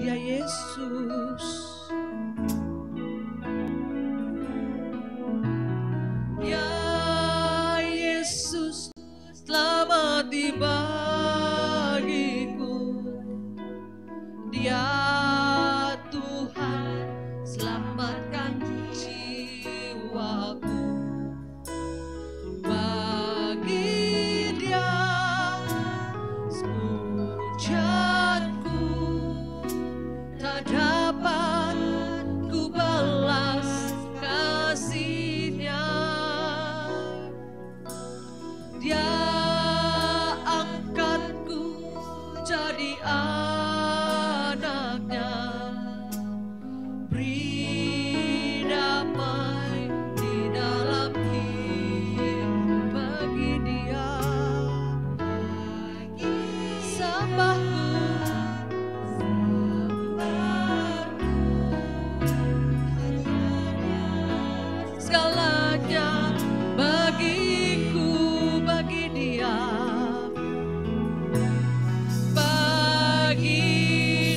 ya Yesus. Ya Yesus, selamati bagiku. Dia Tuhan, selamatkan jiwaku. Bagi Dia pujianku tak dapat ku balas kasih-Nya. Dia angkatku jadi anaknya, beri damai di dalam hidup. Bagi Dia sembahku, segalanya bagiku. Bagi Dia, bagi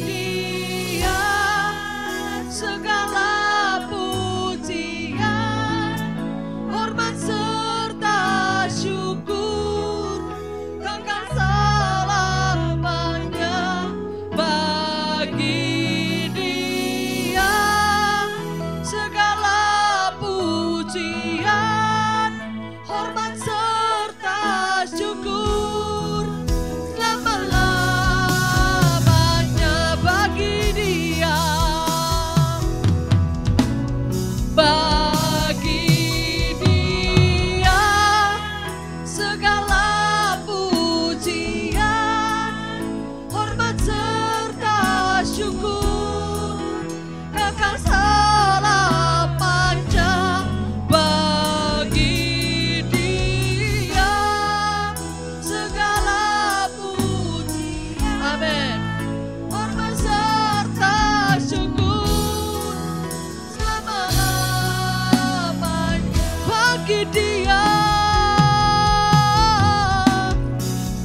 Dia segala pujian, hormat serta syukur kekal selamanya. Bagi Dia segala pujian, hormat serta syukur selama-lamanya. Bagi Dia, bagi Dia segala pujian, hormat serta syukur kekal selamanya. Bagi Dia segala pujian, amin, hormat serta syukur selama-lamanya. Bagi Dia,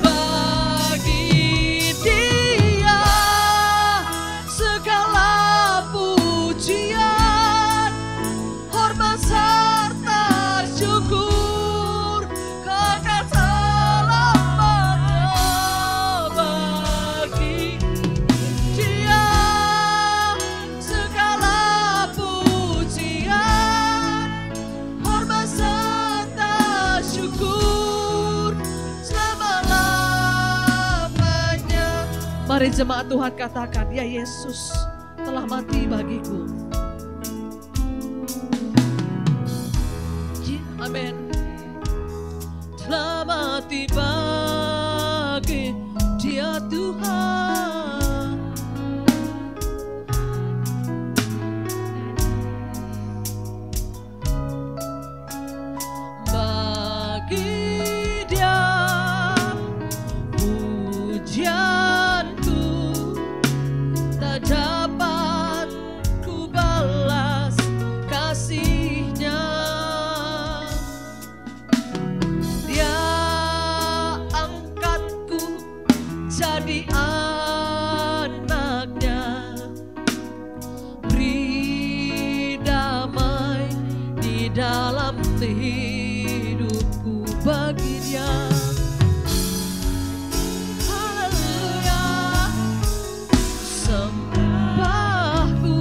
bagi Dia segala pujian, hormat serta syukur kekal selamanya. Bagi Dia segala pujian, hormat serta syukur selama-lamanya. Mari jemaat Tuhan katakan, ya Yesus telah mati bagiku. Amin. Telah mati bagi Dia Tuhan. Bagi Dia pujianku tak dapat ku balas kasih-Nya. Dia angkatku jadi anaknya, beri damai di dalam hidupku. Bagi Dia, haleluya, sembahku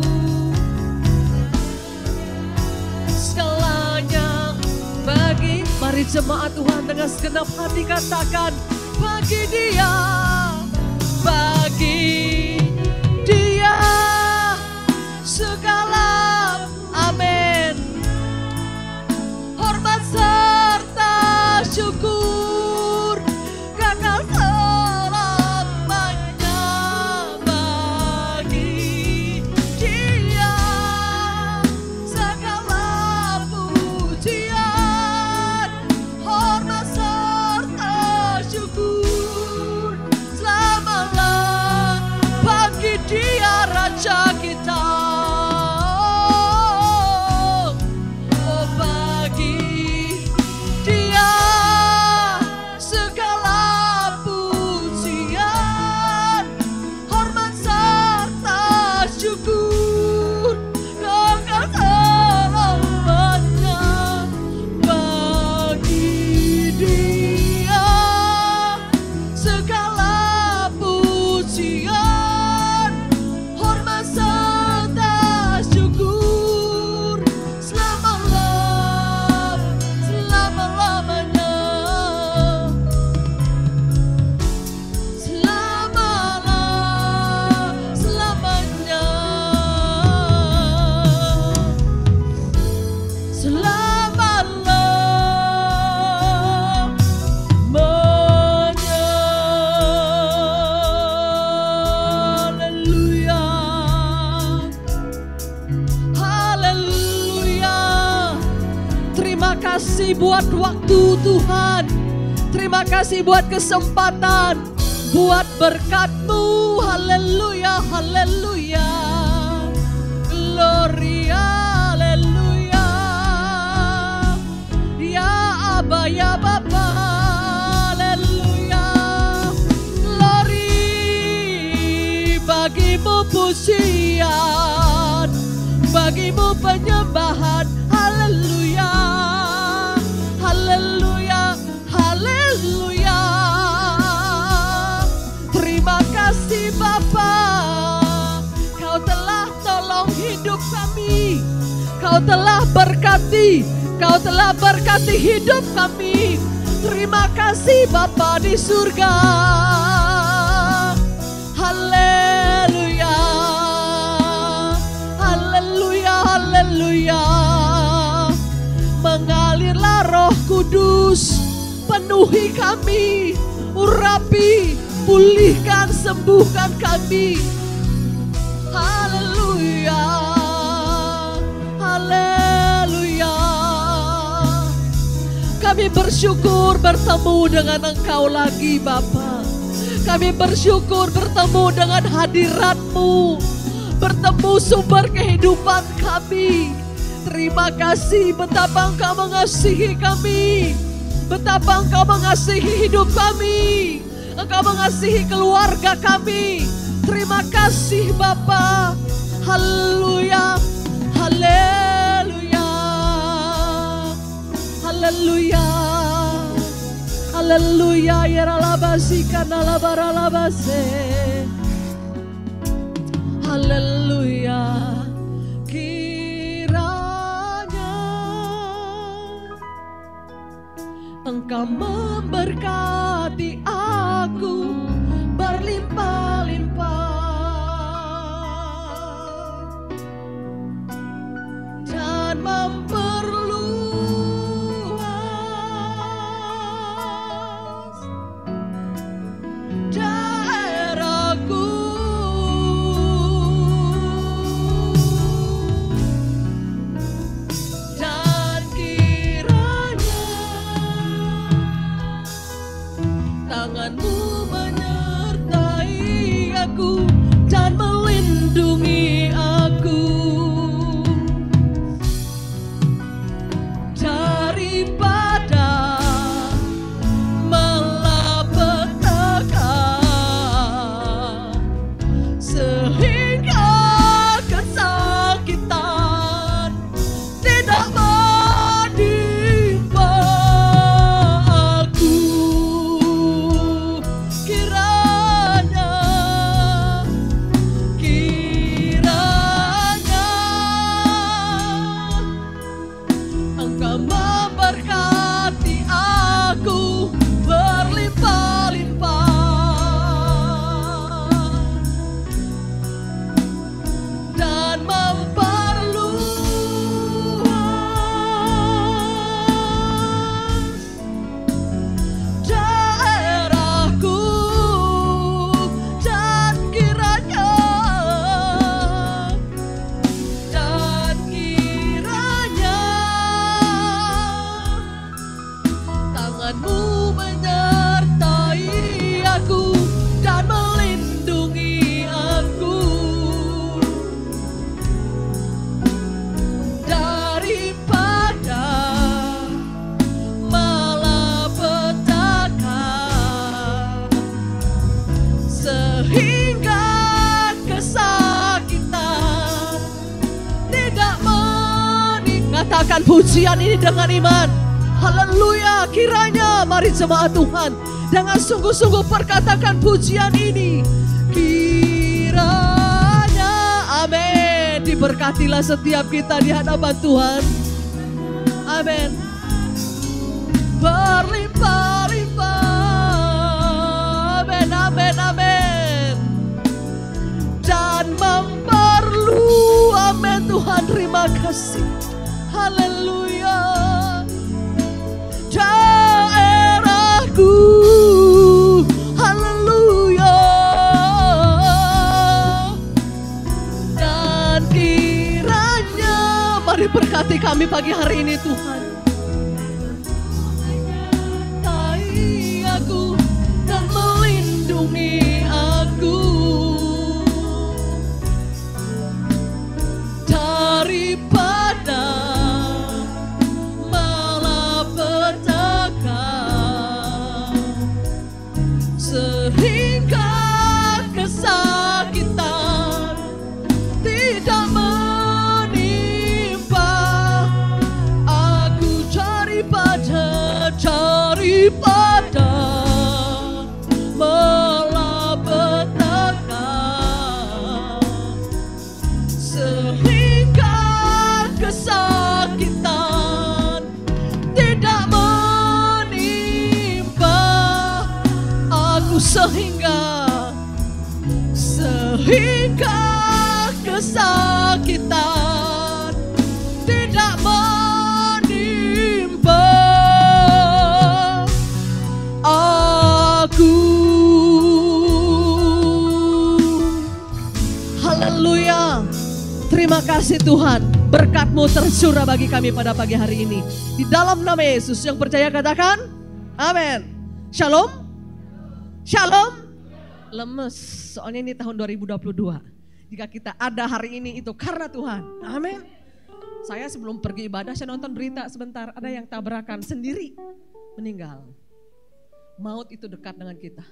segalanya bagi. Mari jemaat Tuhan dengan segenap hati katakan, bagi Dia, bagi Dia segala, amin, hormat serta syukur kekal selamanya. Bagi Dia segala pujian, hormat serta syukur kasih buat waktu Tuhan. Terima kasih buat kesempatan, buat berkat-Mu. Haleluya, haleluya. Gloria, haleluya. Ya Aba, ya Bapa, haleluya. Glory, bagi-Mu pujian, bagi-Mu penyembahan. Haleluya, haleluya, haleluya. Terima kasih Bapa, Kau telah tolong hidup kami. Kau telah berkati, Kau telah berkati hidup kami. Terima kasih Bapa di surga. Haleluya, haleluya, haleluya. Mengalirlah Roh Kudus, penuhi kami, urapi, pulihkan, sembuhkan kami. Haleluya, haleluya. Kami bersyukur bertemu dengan Engkau lagi Bapa. Kami bersyukur bertemu dengan hadirat-Mu, bertemu sumber kehidupan kami. Terima kasih betapa Engkau mengasihi kami, betapa Engkau mengasihi hidup kami, Engkau mengasihi keluarga kami. Terima kasih Bapa. Haleluya, haleluya, haleluya, haleluya. Yeralabasi kanalabaralabase. Haleluya. Engkau memberkati aku berlimpah-limpah dan memperluas daerahku. Dan kiranya tangan-Mu menyertai aku dan melindungi aku daripada malapetaka, sehingga kesakitan tidak menimpa aku. Kiranya Engkau memberkati aku berlimpah-limpah dan memperluas daerahku. Dan kiranya tangan-Mu menyertai aku dan melindungi aku daripada malapetaka, sehingga kesakitan tidak meninggalkan. Pujian ini dengan iman. Haleluya. Kiranya mari jemaat Tuhan dengan sungguh-sungguh perkatakan pujian ini. Kiranya, amin. Diberkatilah setiap kita di hadapan Tuhan. Amin. Berlimpah-limpah. Amin, amin, amin. Dan memperlu. Amin Tuhan, terima kasih. Haleluya. Daerahku, haleluya. Dan kiranya mari berkati kami pagi hari ini Tuhan. sehingga kesakitan tidak menimpa aku. Haleluya. Terima kasih Tuhan, berkat-Mu tercurah bagi kami pada pagi hari ini. Di dalam nama Yesus, yang percaya katakan amin. Shalom. Shalom. Lemes, soalnya ini tahun 2022. Jika kita ada hari ini itu karena Tuhan. Amin. Saya sebelum pergi ibadah, saya nonton berita sebentar. Ada yang tabrakan sendiri, meninggal. Maut itu dekat dengan kita,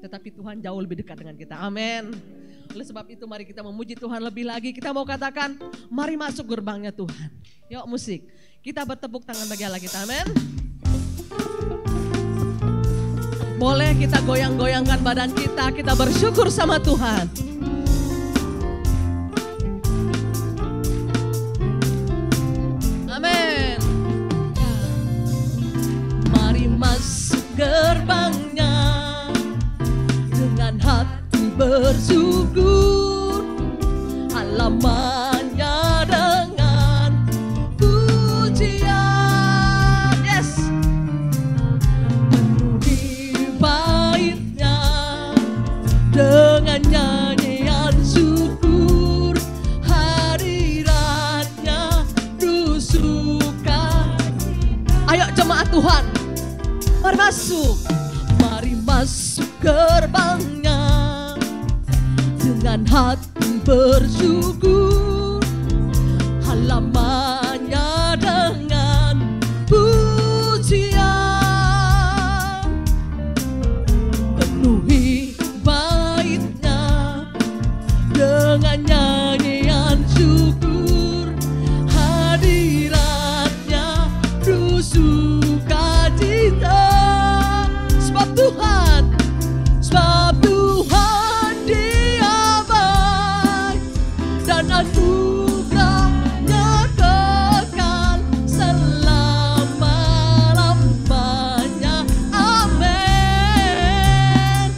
tetapi Tuhan jauh lebih dekat dengan kita. Amin. Oleh sebab itu mari kita memuji Tuhan lebih lagi. Kita mau katakan, mari masuk gerbangnya Tuhan. Yuk musik, kita bertepuk tangan bagi Allah kita. Amin. Boleh kita goyang-goyangkan badan kita bersyukur sama Tuhan. Amin. Mari masuk gerbangnya dengan hati bersyukur, halamannya dengan pujian. Yes. Dengan nyanyian syukur, hadiratnya rusukan. Ayo jemaat Tuhan, mari masuk. Mari masuk gerbangnya dengan hati bersyukur, halamannya dengan pujian. Penuhi dengan nyanyian syukur, hadiratnya rusukan cita. Sebab Tuhan Dia baik dan anugerahnya kekal selama-lamanya. Amin.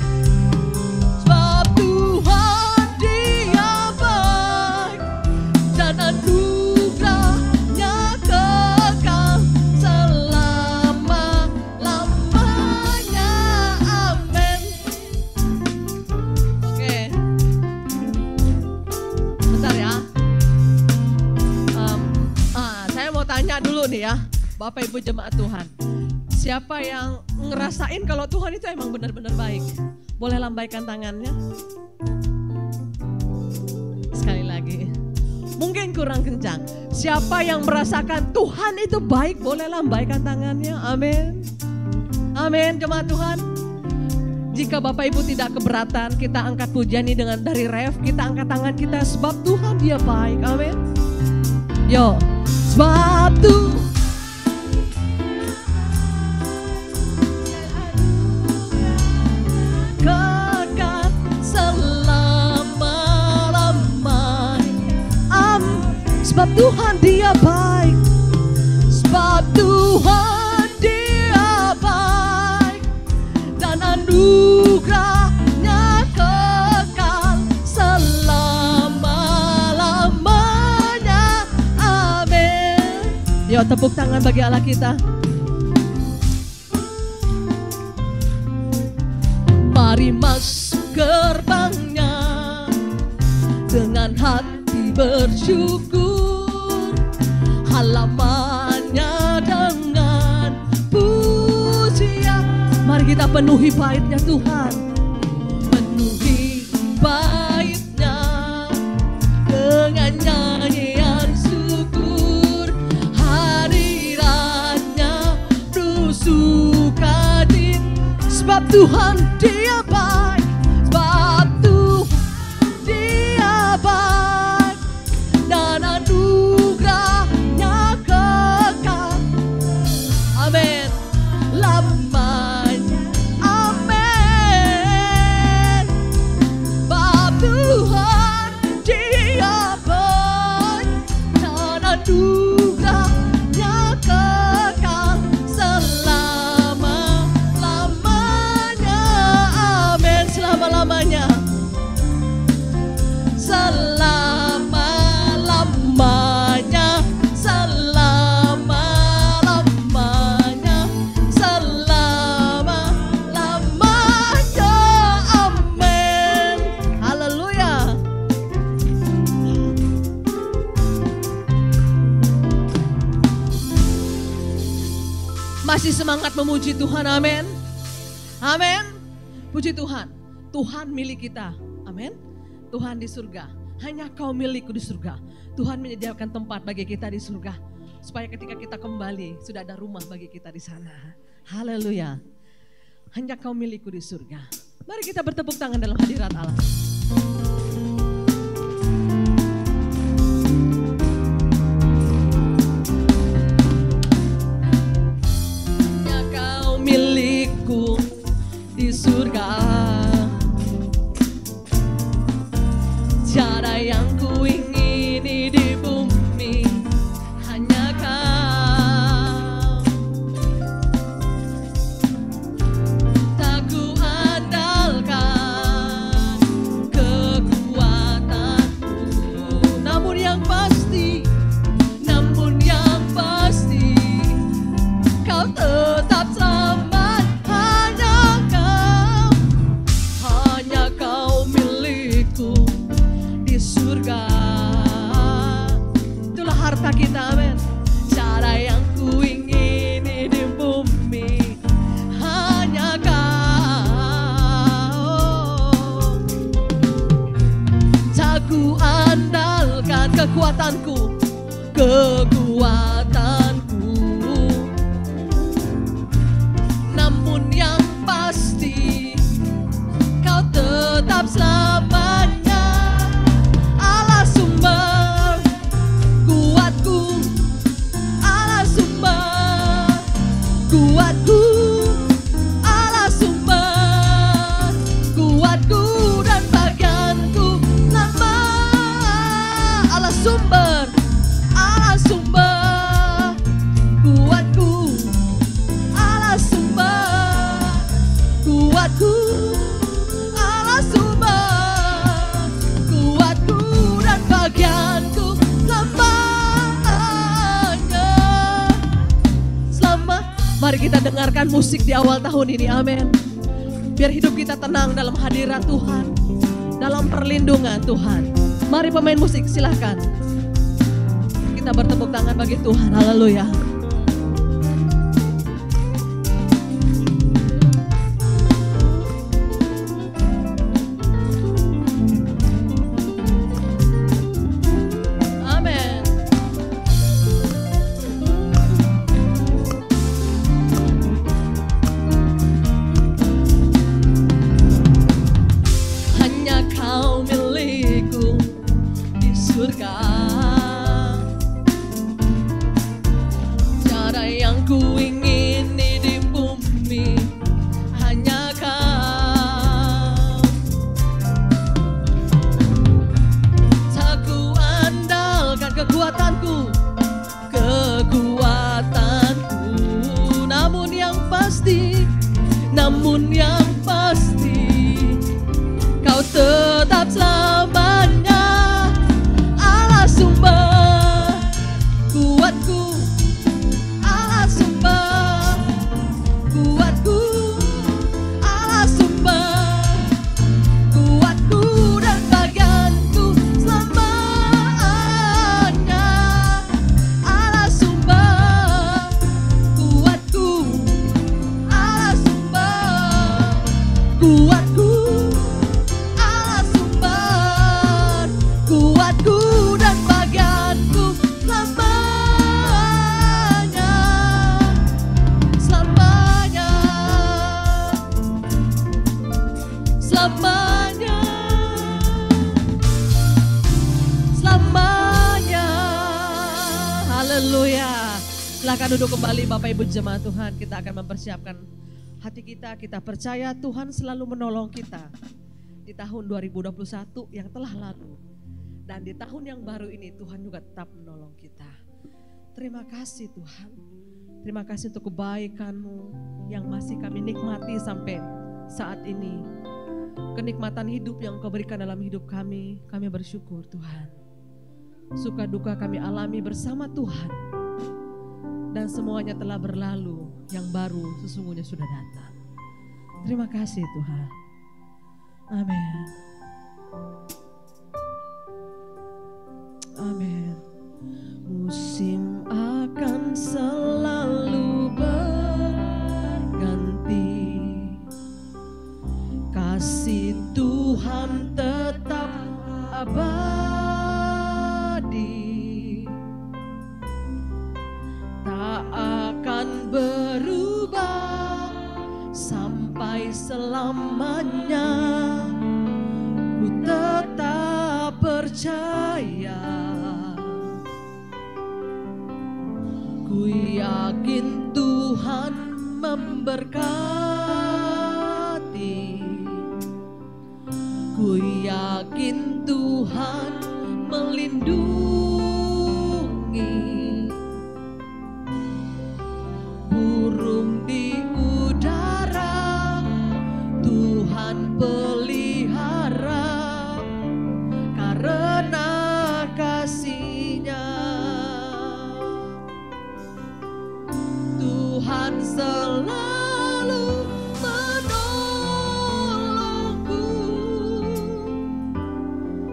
Sebab Tuhan Dia baik dan anugerahnya kekal selama-lamanya. Amin. Oke, bentar ya. Saya mau tanya dulu nih ya, Bapak Ibu jemaat Tuhan. Siapa yang ngerasain kalau Tuhan itu emang benar-benar baik? Boleh lambaikan tangannya. Sekali lagi. Mungkin kurang kencang. Siapa yang merasakan Tuhan itu baik, boleh lambaikan tangannya. Amin. Amin jemaat Tuhan. Jika Bapak Ibu tidak keberatan, kita angkat pujian ini dengan dari ref, kita angkat tangan kita sebab Tuhan Dia baik. Amin. Yo, sebab Tuhan kekal selama-lamanya. Sebab Tuhan Dia baik. Sebab Tuhan Dia baik dan anugerahnya kekal selama-lamanya. Amin. Yuk tepuk tangan bagi Allah kita. Mari masuk gerbangnya dengan hati bersyukur, halamannya dengan pujian. Mari kita penuhi baitnya Tuhan, penuhi baitnya dengan nyanyian syukur, hadiratnya rusukan. Sebab Tuhan Dia baik. Sebab Tuhan Dia baik dan anugerahnya kekal. Amin. Lamanya. Amin. Sebab Tuhan Dia baik dan anugerahnya kekal selama-lamanya. Masih semangat memuji Tuhan, amin. Amin. Puji Tuhan, Tuhan milik kita, amin. Tuhan di surga, hanya kau milikku di surga. Tuhan menyediakan tempat bagi kita di surga, supaya ketika kita kembali, sudah ada rumah bagi kita di sana. Haleluya. Hanya kau milikku di surga. Mari kita bertepuk tangan dalam hadirat Allah. Hanya kau milikku di surga. Tiada yang ku ingini di bumi, hanya kau. Tak ku andalkan kekuatanku, namun yang pasti kau tetap selamat. Hanya kau milikku di surga. Itulah harta kita, amin. Cara yang ku ingini di bumi, hanya kau. Tak ku andalkan kekuatanku, namun yang pasti kau tetap selamanya. Allah sumber kuatku, Allah sumber kuatku, Allah sumber kuatku dan bagianku lama. Allah sumber kuatku, Allah sumber kuatku, Allah sumber kuatku dan bagianku selamanya. Selamat. Mari kita dengarkan musik di awal tahun ini, amin. Biar hidup kita tenang dalam hadirat Tuhan, dalam perlindungan Tuhan. Mari pemain musik, silahkan. Kita bertepuk tangan bagi Tuhan, haleluya. Amin. Hanya kau milikku di surga. Yang ku ingini di bumi, hanya kau. Tak ku andalkan kekuatanku, namun yang pasti kau tetap selamanya. Allah sumber kuatku, kuatku, Allah sumber kuatku dan bagianku selamanya. Allah sumber kuatku, Allah sumber kuatku, Allah sumber kuatku dan bagianku selamanya. Selamanya. Haleluya. Silakan duduk kembali Bapak Ibu jemaat Tuhan. Kita akan mempersiapkan hati kita. Kita percaya Tuhan selalu menolong kita di tahun 2021 yang telah lalu. Dan di tahun yang baru ini Tuhan juga tetap menolong kita. Terima kasih Tuhan. Terima kasih untuk kebaikan-Mu yang masih kami nikmati sampai saat ini. Kenikmatan hidup yang Kau berikan dalam hidup kami bersyukur Tuhan. Suka duka kami alami bersama Tuhan. Dan semuanya telah berlalu, yang baru sesungguhnya sudah datang. Terima kasih Tuhan. Amin. Amin. Musim akan selalu berlalu. percaya, ku yakin Tuhan memberkati, ku yakin Tuhan melindungi, burung di udara Tuhan pelihara karena kasih-Nya. Tuhan selalu menolongku,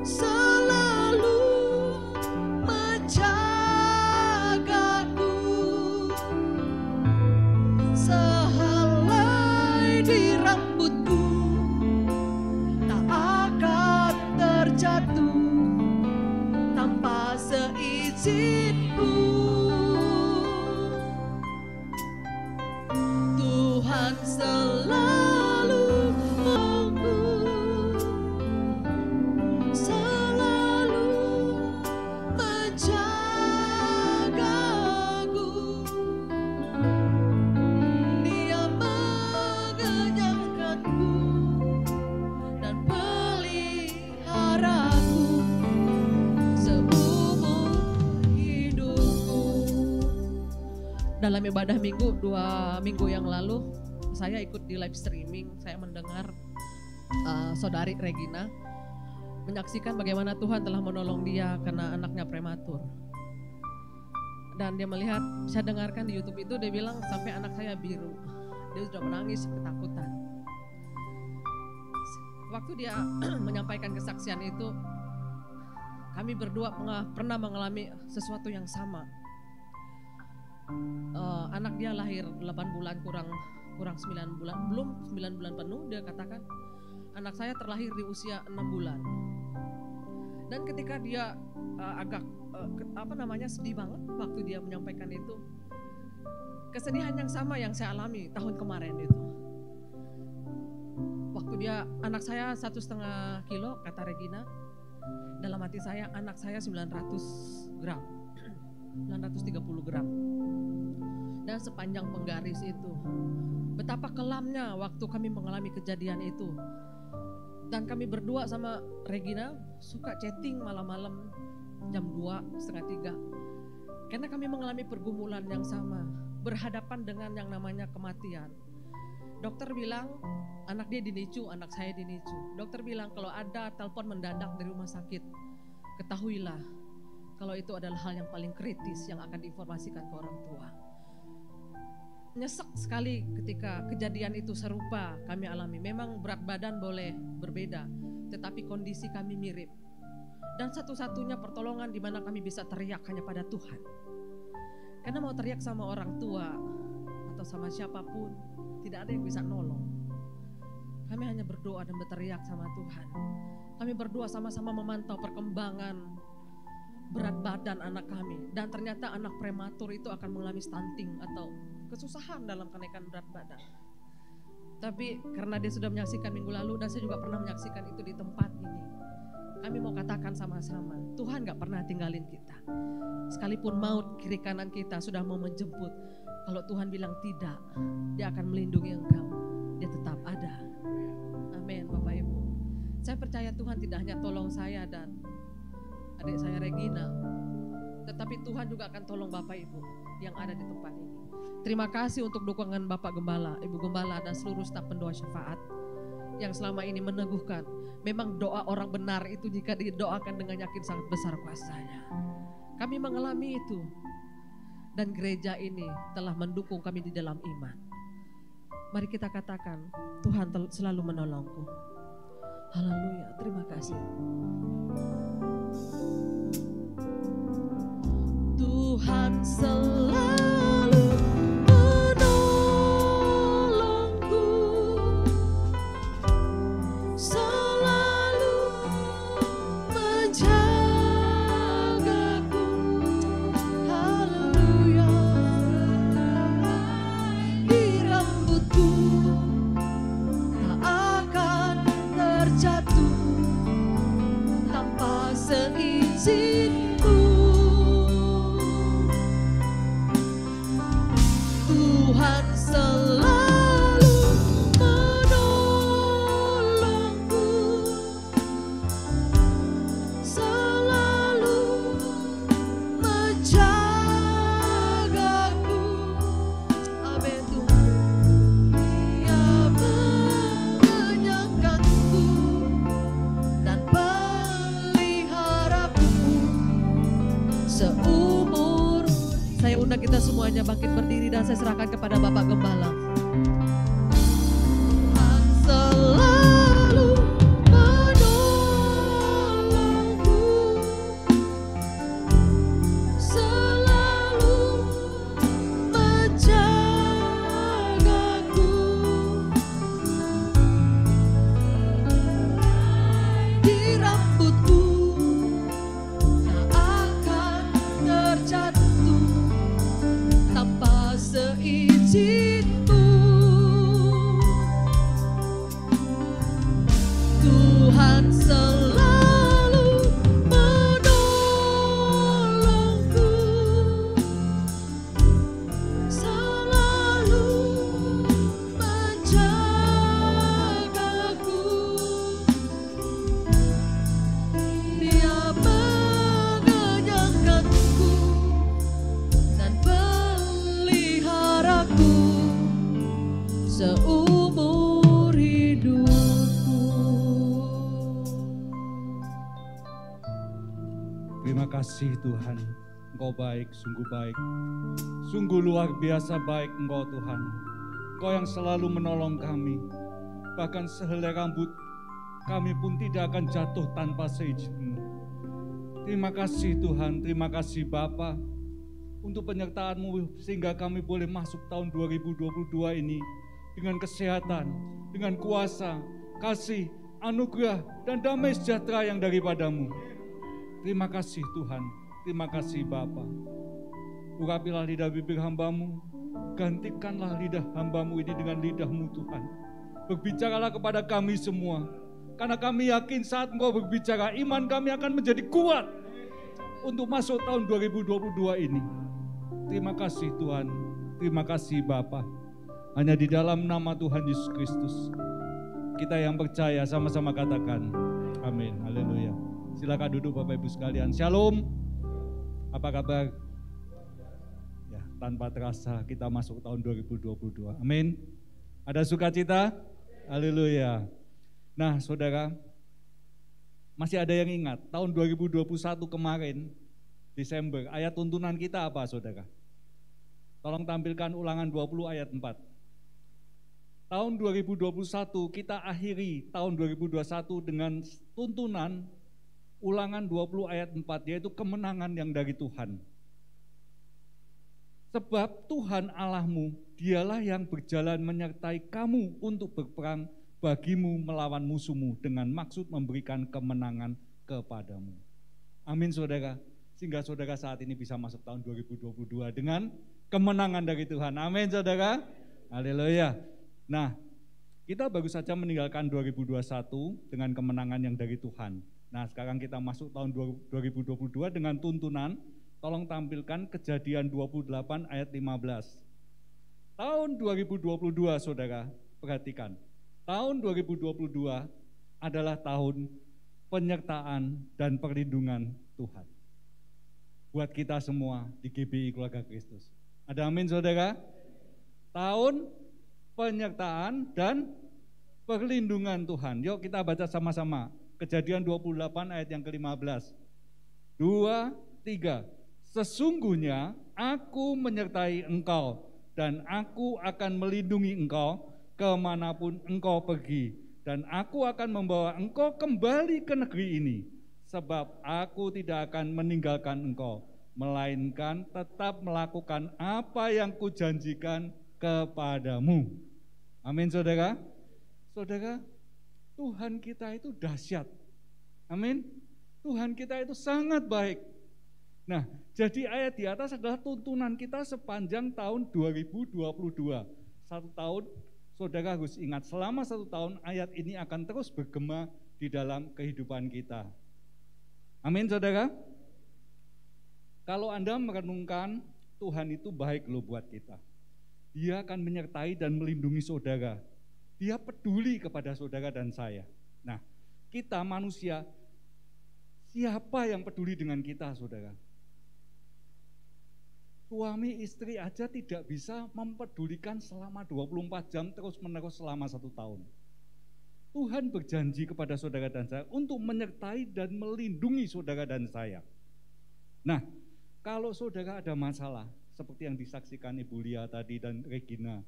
selalu menjagaku, sehelai di rambutku tak akan terjatuh tanpa seizinku. Tuhan selalu menolongku, selalu menjagaku, Dia mengenyangkanku dan peliharaku seumur hidupku. Dalam ibadah minggu 2 minggu yang lalu, saya ikut di live streaming. Saya mendengar saudari Regina menyaksikan bagaimana Tuhan telah menolong dia karena anaknya prematur. Dan dia melihat, saya dengarkan di YouTube itu, dia bilang sampai anak saya biru. Dia sudah menangis ketakutan. Waktu dia menyampaikan kesaksian itu, kami berdua pernah mengalami sesuatu yang sama. Anak dia lahir 8 bulan kurang 9 bulan, belum 9 bulan penuh. Dia katakan anak saya terlahir di usia 6 bulan. Dan ketika dia agak sedih banget waktu dia menyampaikan itu, kesedihan yang sama yang saya alami tahun kemarin itu. Waktu dia, anak saya 1,5 kilo kata Regina, dalam hati saya anak saya 900 gram, 930 gram. Dan sepanjang penggaris itu, betapa kelamnya waktu kami mengalami kejadian itu. Dan kami berdua sama Regina suka chatting malam-malam jam 2, setengah 3. Karena kami mengalami pergumulan yang sama, berhadapan dengan yang namanya kematian. Dokter bilang anak dia dinicu, anak saya dinicu. Dokter bilang kalau ada telepon mendadak dari rumah sakit, ketahuilah kalau itu adalah hal yang paling kritis yang akan diinformasikan ke orang tua. Nyesek sekali ketika kejadian itu serupa kami alami. Memang berat badan boleh berbeda, tetapi kondisi kami mirip. Dan satu-satunya pertolongan di mana kami bisa teriak hanya pada Tuhan. Karena mau teriak sama orang tua atau sama siapapun, tidak ada yang bisa nolong. Kami hanya berdoa dan berteriak sama Tuhan. Kami berdua sama-sama memantau perkembangan berat badan anak kami. Dan ternyata anak prematur itu akan mengalami stunting atau kesusahan dalam kenaikan berat badan. Tapi karena dia sudah menyaksikan minggu lalu dan saya juga pernah menyaksikan itu di tempat ini, kami mau katakan sama-sama, Tuhan gak pernah tinggalin kita. Sekalipun maut kiri kanan kita sudah mau menjemput, kalau Tuhan bilang tidak, Dia akan melindungi engkau. Dia tetap ada. Amin Bapak Ibu. Saya percaya Tuhan tidak hanya tolong saya dan adik saya Regina, tetapi Tuhan juga akan tolong Bapak Ibu yang ada di tempat ini. Terima kasih untuk dukungan Bapak Gembala, Ibu Gembala dan seluruh staf pendoa syafaat yang selama ini meneguhkan. Memang doa orang benar itu jika didoakan dengan yakin sangat besar kuasanya. Kami mengalami itu dan gereja ini telah mendukung kami di dalam iman. Mari kita katakan, Tuhan selalu menolongku. Haleluya, terima kasih. Tuhan selalu menolongku, selalu menjagaku. Haleluya, di rambutku tak akan terjatuh tanpa seizinku. Tuhan selalu menolongku, selalu menjagaku. Amin Tuhan. Dia mengenyangkanku dan peliharaku seumur. Saya undang kita semuanya bangkit berdiri dan saya serahkan kepada Bapak Gembala. Tuhan selalu menolongku, selalu menjagaku. Di rambutku tak akan terjatuh tanpa seizinku. Tuhan selalu menolongku, selalu menjagaku. Dia mengenyangkanku dan peliharaku seumur hidupku. Terima kasih Tuhan, Engkau baik, sungguh baik. Sungguh luar biasa baik Engkau Tuhan. Engkau yang selalu menolong kami. Bahkan sehelai rambut kami pun tidak akan jatuh tanpa seizin-Mu. Terima kasih Tuhan, terima kasih Bapa untuk penyertaan-Mu sehingga kami boleh masuk tahun 2022 ini dengan kesehatan, dengan kuasa, kasih, anugerah, dan damai sejahtera yang daripada-Mu. Terima kasih Tuhan, terima kasih Bapa. Urapilah lidah bibir hamba-Mu, gantikanlah lidah hamba-Mu ini dengan lidah-Mu Tuhan. Berbicaralah kepada kami semua, karena kami yakin saat Engkau berbicara, iman kami akan menjadi kuat untuk masuk tahun 2022 ini. Terima kasih Tuhan, terima kasih Bapa. Hanya di dalam nama Tuhan Yesus Kristus, kita yang percaya sama-sama katakan, amin, haleluya. Silakan duduk Bapak Ibu sekalian. Shalom. Apa kabar? Ya, tanpa terasa kita masuk tahun 2022. Amin. Ada sukacita? Haleluya. Nah, Saudara, masih ada yang ingat tahun 2021 kemarin Desember, ayat tuntunan kita apa, Saudara? Tolong tampilkan Ulangan 20 ayat 4. Tahun 2021 kita akhiri tahun 2021 dengan tuntunan Ulangan 20 ayat 4, yaitu kemenangan yang dari Tuhan. Sebab Tuhan Allahmu, dialah yang berjalan menyertai kamu untuk berperang bagimu melawan musuhmu dengan maksud memberikan kemenangan kepadamu. Amin Saudara, sehingga Saudara saat ini bisa masuk tahun 2022 dengan kemenangan dari Tuhan. Amin Saudara, haleluya. Nah, kita baru saja meninggalkan 2021 dengan kemenangan yang dari Tuhan. Nah, sekarang kita masuk tahun 2022 dengan tuntunan. Tolong tampilkan Kejadian 28 ayat 15. Tahun 2022, Saudara, perhatikan. Tahun 2022 adalah tahun penyertaan dan perlindungan Tuhan. Buat kita semua di GBI Keluarga Kristus. Ada amin, Saudara? Tahun penyertaan dan perlindungan Tuhan. Yuk kita baca sama-sama. Kejadian 28 ayat yang ke-15. 2, 3. Sesungguhnya aku menyertai engkau dan aku akan melindungi engkau kemanapun engkau pergi. Dan aku akan membawa engkau kembali ke negeri ini. Sebab aku tidak akan meninggalkan engkau, melainkan tetap melakukan apa yang kujanjikan kepadamu. Amin Saudara. Saudara, Tuhan kita itu dahsyat. Amin. Tuhan kita itu sangat baik. Nah, jadi ayat di atas adalah tuntunan kita sepanjang tahun 2022. Satu tahun, Saudara harus ingat, selama 1 tahun ayat ini akan terus bergema di dalam kehidupan kita. Amin saudara. Kalau Anda merenungkan, Tuhan itu baik loh buat kita. Dia akan menyertai dan melindungi saudara. Dia peduli kepada saudara dan saya. Nah, kita manusia, siapa yang peduli dengan kita saudara? Suami istri aja tidak bisa mempedulikan selama 24 jam terus menerus selama 1 tahun. Tuhan berjanji kepada saudara dan saya untuk menyertai dan melindungi saudara dan saya. Nah, kalau saudara ada masalah, seperti yang disaksikan Ibu Lia tadi dan Regina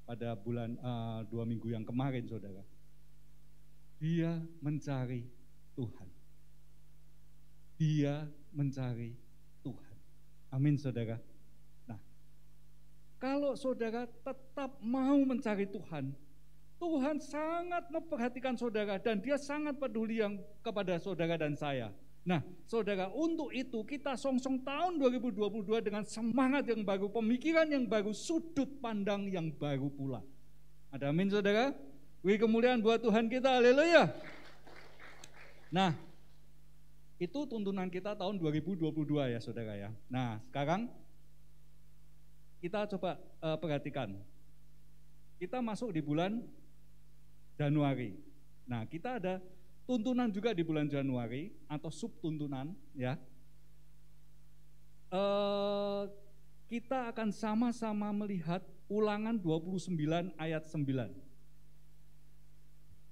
pada bulan 2 minggu yang kemarin saudara, dia mencari Tuhan. Dia mencari Tuhan. Amin saudara. Nah, kalau saudara tetap mau mencari Tuhan, Tuhan sangat memperhatikan saudara dan dia sangat peduli kepada saudara dan saya. Nah, saudara, untuk itu kita songsong tahun 2022 dengan semangat yang baru, pemikiran yang baru, sudut pandang yang baru pula. Ada amin saudara? Beri kemuliaan buat Tuhan kita, haleluya. Nah, itu tuntunan kita tahun 2022 ya saudara ya. Nah, sekarang kita coba perhatikan. Kita masuk di bulan Januari. Nah, kita ada tuntunan juga di bulan Januari atau subtuntunan ya. Kita akan sama-sama melihat Ulangan 29 ayat 9.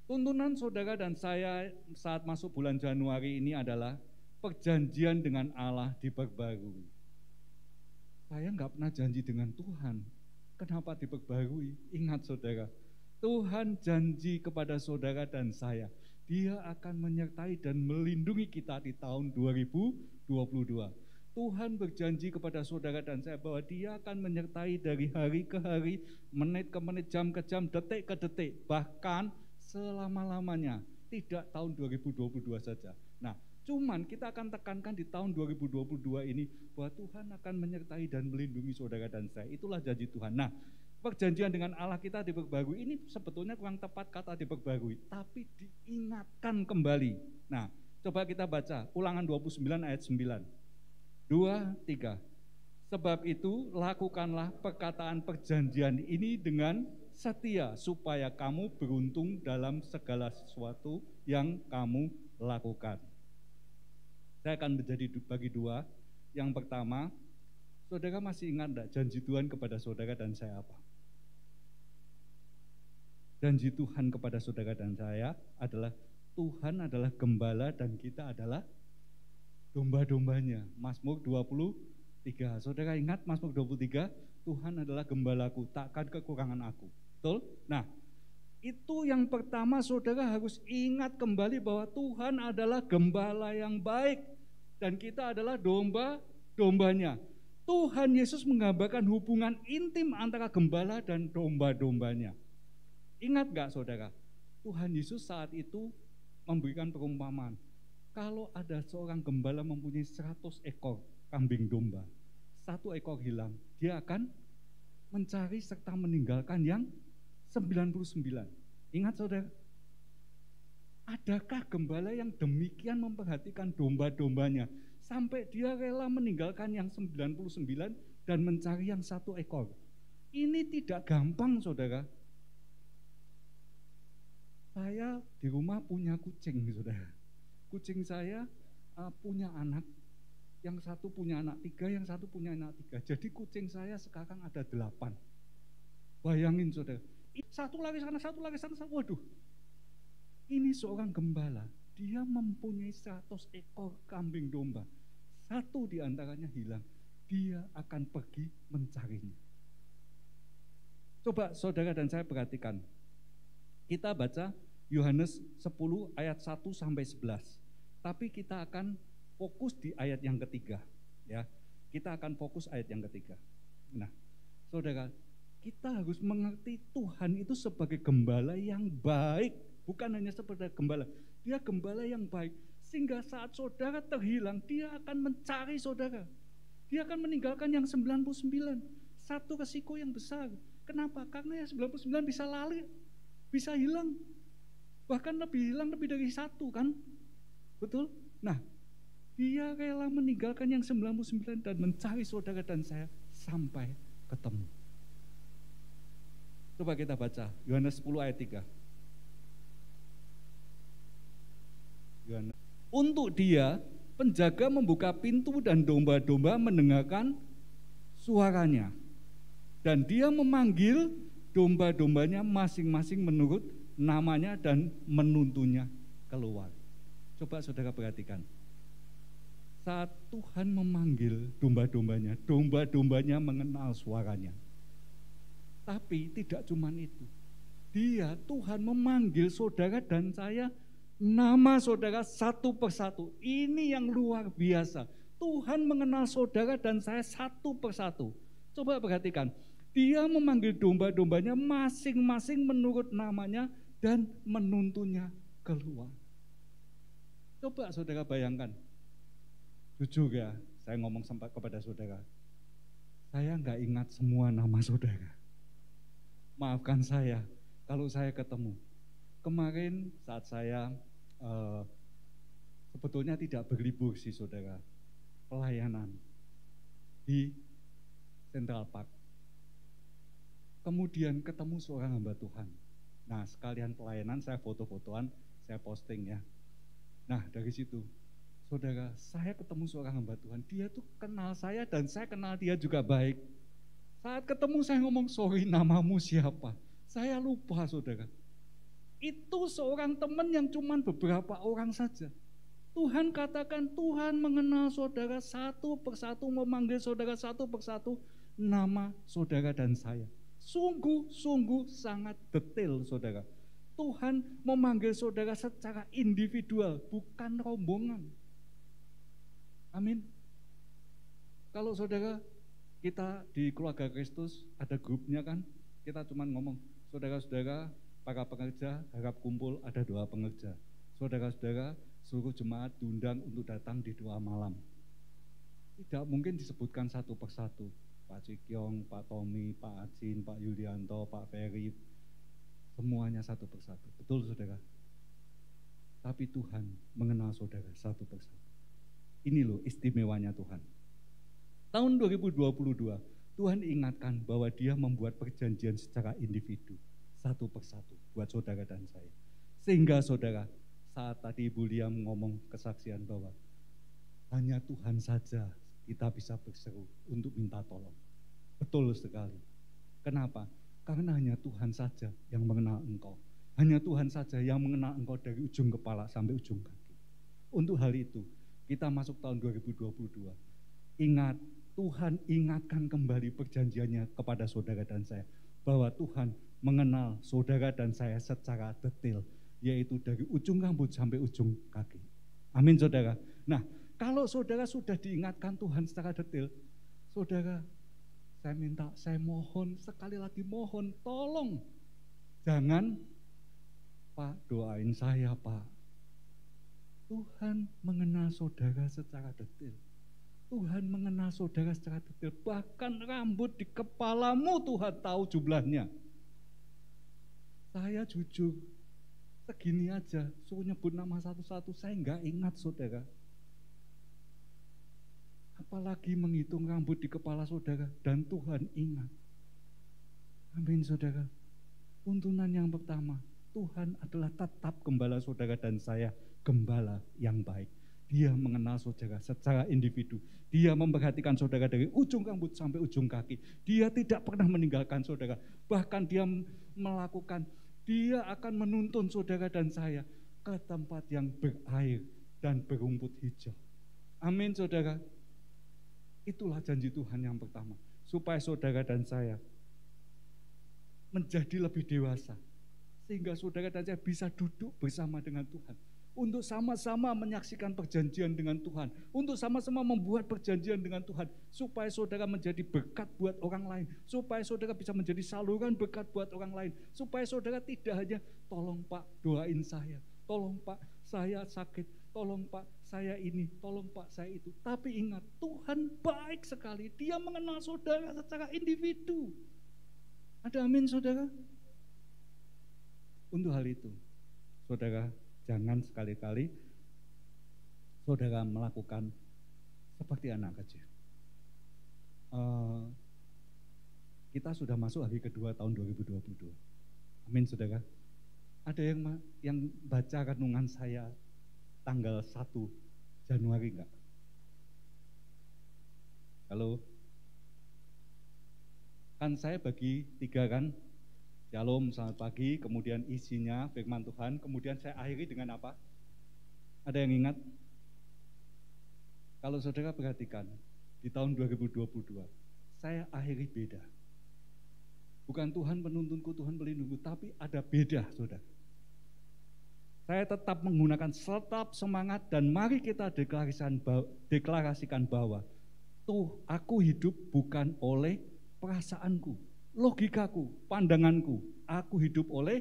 Tuntunan saudara dan saya saat masuk bulan Januari ini adalah perjanjian dengan Allah diperbarui. Saya enggak pernah janji dengan Tuhan. Kenapa diperbarui? Ingat saudara, Tuhan janji kepada saudara dan saya, Dia akan menyertai dan melindungi kita di tahun 2022. Tuhan berjanji kepada saudara dan saya bahwa Dia akan menyertai dari hari ke hari, menit ke menit, jam ke jam, detik ke detik, bahkan selama-lamanya, tidak tahun 2022 saja. Nah, cuman kita akan tekankan di tahun 2022 ini bahwa Tuhan akan menyertai dan melindungi saudara dan saya. Itulah janji Tuhan. Nah, perjanjian dengan Allah kita diperbarui ini sebetulnya kurang tepat kata diperbarui, tapi diingatkan kembali. Nah, coba kita baca Ulangan 29 ayat 9. 2, 3. Sebab itu lakukanlah perkataan perjanjian ini dengan setia supaya kamu beruntung dalam segala sesuatu yang kamu lakukan. Saya akan bagi 2. Yang pertama, saudara masih ingat enggak janji Tuhan kepada saudara dan saya apa? Janji Tuhan kepada saudara dan saya adalah Tuhan adalah gembala dan kita adalah domba-dombanya. Mazmur 23. Saudara ingat Mazmur 23? Tuhan adalah gembalaku, takkan kekurangan aku. Betul? Nah, itu yang pertama saudara harus ingat kembali bahwa Tuhan adalah gembala yang baik dan kita adalah domba-dombanya. Tuhan Yesus menggambarkan hubungan intim antara gembala dan domba-dombanya. Ingat gak saudara, Tuhan Yesus saat itu memberikan perumpamaan. Kalau ada seorang gembala mempunyai 100 ekor kambing domba, 1 ekor hilang, dia akan mencari serta meninggalkan yang 99. Ingat saudara, adakah gembala yang demikian memperhatikan domba-dombanya sampai dia rela meninggalkan yang 99 dan mencari yang 1 ekor? Ini tidak gampang saudara. Saya di rumah punya kucing saudara. Kucing saya punya anak, yang satu punya anak 3, yang satu punya anak 3. Jadi kucing saya sekarang ada 8. Bayangin saudara, satu lagi sana, waduh. Ini seorang gembala, dia mempunyai 100 ekor kambing domba. 1 di antaranya hilang, dia akan pergi mencarinya. Coba saudara dan saya perhatikan. Kita baca Yohanes 10 ayat 1 sampai 11. Tapi kita akan fokus di ayat yang ketiga, ya. Kita akan fokus ayat yang ketiga. Nah, saudara, kita harus mengerti Tuhan itu sebagai gembala yang baik, bukan hanya sebagai gembala. Dia gembala yang baik, sehingga saat saudara terhilang, dia akan mencari saudara. Dia akan meninggalkan yang 99. Satu resiko yang besar. Kenapa? Karena yang 99 bisa lari, bisa hilang. Bahkan lebih hilang lebih dari 1 kan? Betul? Nah, Dia rela meninggalkan yang 99 dan mencari saudara dan saya sampai ketemu. Coba kita baca Yohanes 10 ayat 3. Untuk dia, penjaga membuka pintu dan domba-domba mendengarkan suaranya. Dan dia memanggil domba-dombanya masing-masing menurut namanya dan menuntunnya keluar. Coba saudara perhatikan. Saat Tuhan memanggil domba-dombanya, domba-dombanya mengenal suaranya. Tapi tidak cuma itu. Tuhan memanggil saudara dan saya, nama saudara satu persatu. Ini yang luar biasa. Tuhan mengenal saudara dan saya satu persatu. Coba perhatikan. Dia memanggil domba-dombanya masing-masing menurut namanya dan menuntunnya keluar. Coba saudara bayangkan. Jujur ya, saya ngomong sempat kepada saudara. Saya enggak ingat semua nama saudara. Maafkan saya kalau saya ketemu. Kemarin saat saya sebetulnya tidak berlibur sih saudara. Pelayanan di Central Park. Kemudian ketemu seorang hamba Tuhan. Nah sekalian pelayanan saya foto-fotoan, saya posting ya. Nah dari situ, saudara, saya ketemu seorang hamba Tuhan, dia tuh kenal saya dan saya kenal dia juga baik. Saat ketemu saya ngomong, sorry namamu siapa? Saya lupa saudara. Itu seorang teman yang cuma beberapa orang saja. Tuhan katakan Tuhan mengenal saudara satu persatu, memanggil saudara satu persatu, nama saudara dan saya. Sungguh-sungguh sangat detail saudara. Tuhan memanggil saudara secara individual, bukan rombongan. Amin. Kalau saudara, kita di keluarga Kristus ada grupnya kan, kita cuma ngomong, saudara-saudara, para pengerja harap kumpul, ada doa pengerja. Saudara-saudara, seluruh jemaat diundang untuk datang di doa malam. Tidak mungkin disebutkan satu persatu. Pak Cikyong, Pak Tommy, Pak Acin, Pak Yulianto, Pak Ferry, semuanya satu persatu. Betul saudara? Tapi Tuhan mengenal saudara satu persatu. Ini loh istimewanya Tuhan. Tahun 2022, Tuhan ingatkan bahwa Dia membuat perjanjian secara individu, satu persatu, buat saudara dan saya. Sehingga saudara, saat tadi Ibu Liam ngomong kesaksian bahwa hanya Tuhan saja kita bisa berseru untuk minta tolong. Betul sekali. Kenapa? Karena hanya Tuhan saja yang mengenal engkau. Hanya Tuhan saja yang mengenal engkau dari ujung kepala sampai ujung kaki. Untuk hal itu, kita masuk tahun 2022. Ingat, Tuhan ingatkan kembali perjanjiannya kepada saudara dan saya. Bahwa Tuhan mengenal saudara dan saya secara detail. Yaitu dari ujung rambut sampai ujung kaki. Amin saudara. Nah, kalau saudara sudah diingatkan Tuhan secara detail, saudara, saya mohon, sekali lagi mohon, tolong. Jangan, Pak, doain saya, Pak. Tuhan mengenal saudara secara detail. Tuhan mengenal saudara secara detail. Bahkan rambut di kepalamu Tuhan tahu jumlahnya. Saya jujur, segini aja, suruh nyebut nama satu-satu, saya enggak ingat saudara. Apalagi menghitung rambut di kepala saudara, dan Tuhan ingat. Amin saudara. Tuntunan yang pertama, Tuhan adalah tetap gembala saudara dan saya, gembala yang baik. Dia mengenal saudara secara individu. Dia memperhatikan saudara dari ujung rambut sampai ujung kaki. Dia tidak pernah meninggalkan saudara. Bahkan dia melakukan, dia akan menuntun saudara dan saya ke tempat yang berair dan berumput hijau. Amin saudara. Itulah janji Tuhan yang pertama. Supaya saudara dan saya menjadi lebih dewasa. Sehingga saudara dan saya bisa duduk bersama dengan Tuhan. Untuk sama-sama menyaksikan perjanjian dengan Tuhan. Untuk sama-sama membuat perjanjian dengan Tuhan. Supaya saudara menjadi berkat buat orang lain. Supaya saudara bisa menjadi saluran berkat buat orang lain. Supaya saudara tidak hanya, tolong Pak doain saya. Tolong Pak saya sakit. Tolong Pak saya ini. Tolong Pak saya itu. Tapi ingat, Tuhan baik sekali. Dia mengenal saudara secara individu. Ada amin saudara? Untuk hal itu, saudara, jangan sekali-kali saudara melakukan seperti anak kecil. Kita sudah masuk hari kedua tahun 2022. Amin, saudara. Ada yang baca renungan saya tanggal 1 Januari enggak? Halo? Kan saya bagi 3 kan? Shalom, selamat pagi, kemudian isinya firman Tuhan, kemudian saya akhiri dengan apa? Ada yang ingat? Kalau saudara perhatikan, di tahun 2022, saya akhiri beda. Bukan Tuhan penuntunku, Tuhan pelindungku, tapi ada beda, saudara. Saya tetap menggunakan tetap semangat dan mari kita deklarasikan bahwa aku hidup bukan oleh perasaanku, logikaku, pandanganku. Aku hidup oleh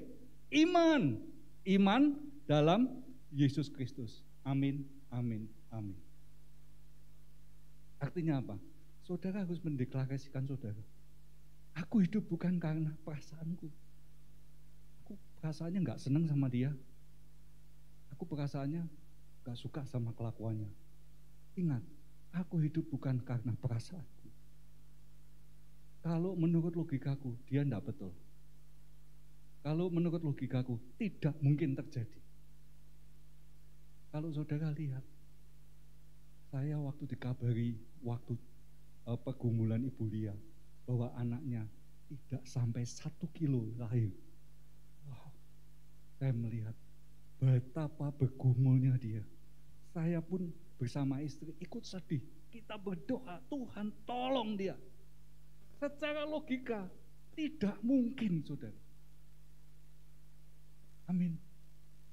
iman. Iman dalam Yesus Kristus. Amin, amin, amin. Artinya apa? Saudara harus mendeklarasikan saudara. Aku hidup bukan karena perasaanku. Aku perasaannya gak senang sama dia. Aku perasaannya gak suka sama kelakuannya. Ingat, aku hidup bukan karena perasaanku. Kalau menurut logikaku, dia tidak betul. Kalau menurut logikaku, tidak mungkin terjadi. Kalau saudara lihat, saya waktu dikabari, waktu pergumulan Ibu Lia, bahwa anaknya tidak sampai 1 kilo lahir. Wow, saya melihat betapa bergumulnya dia. Saya pun bersama istri ikut sedih. Kita berdoa, Tuhan tolong dia. Secara logika, tidak mungkin, saudara. Amin.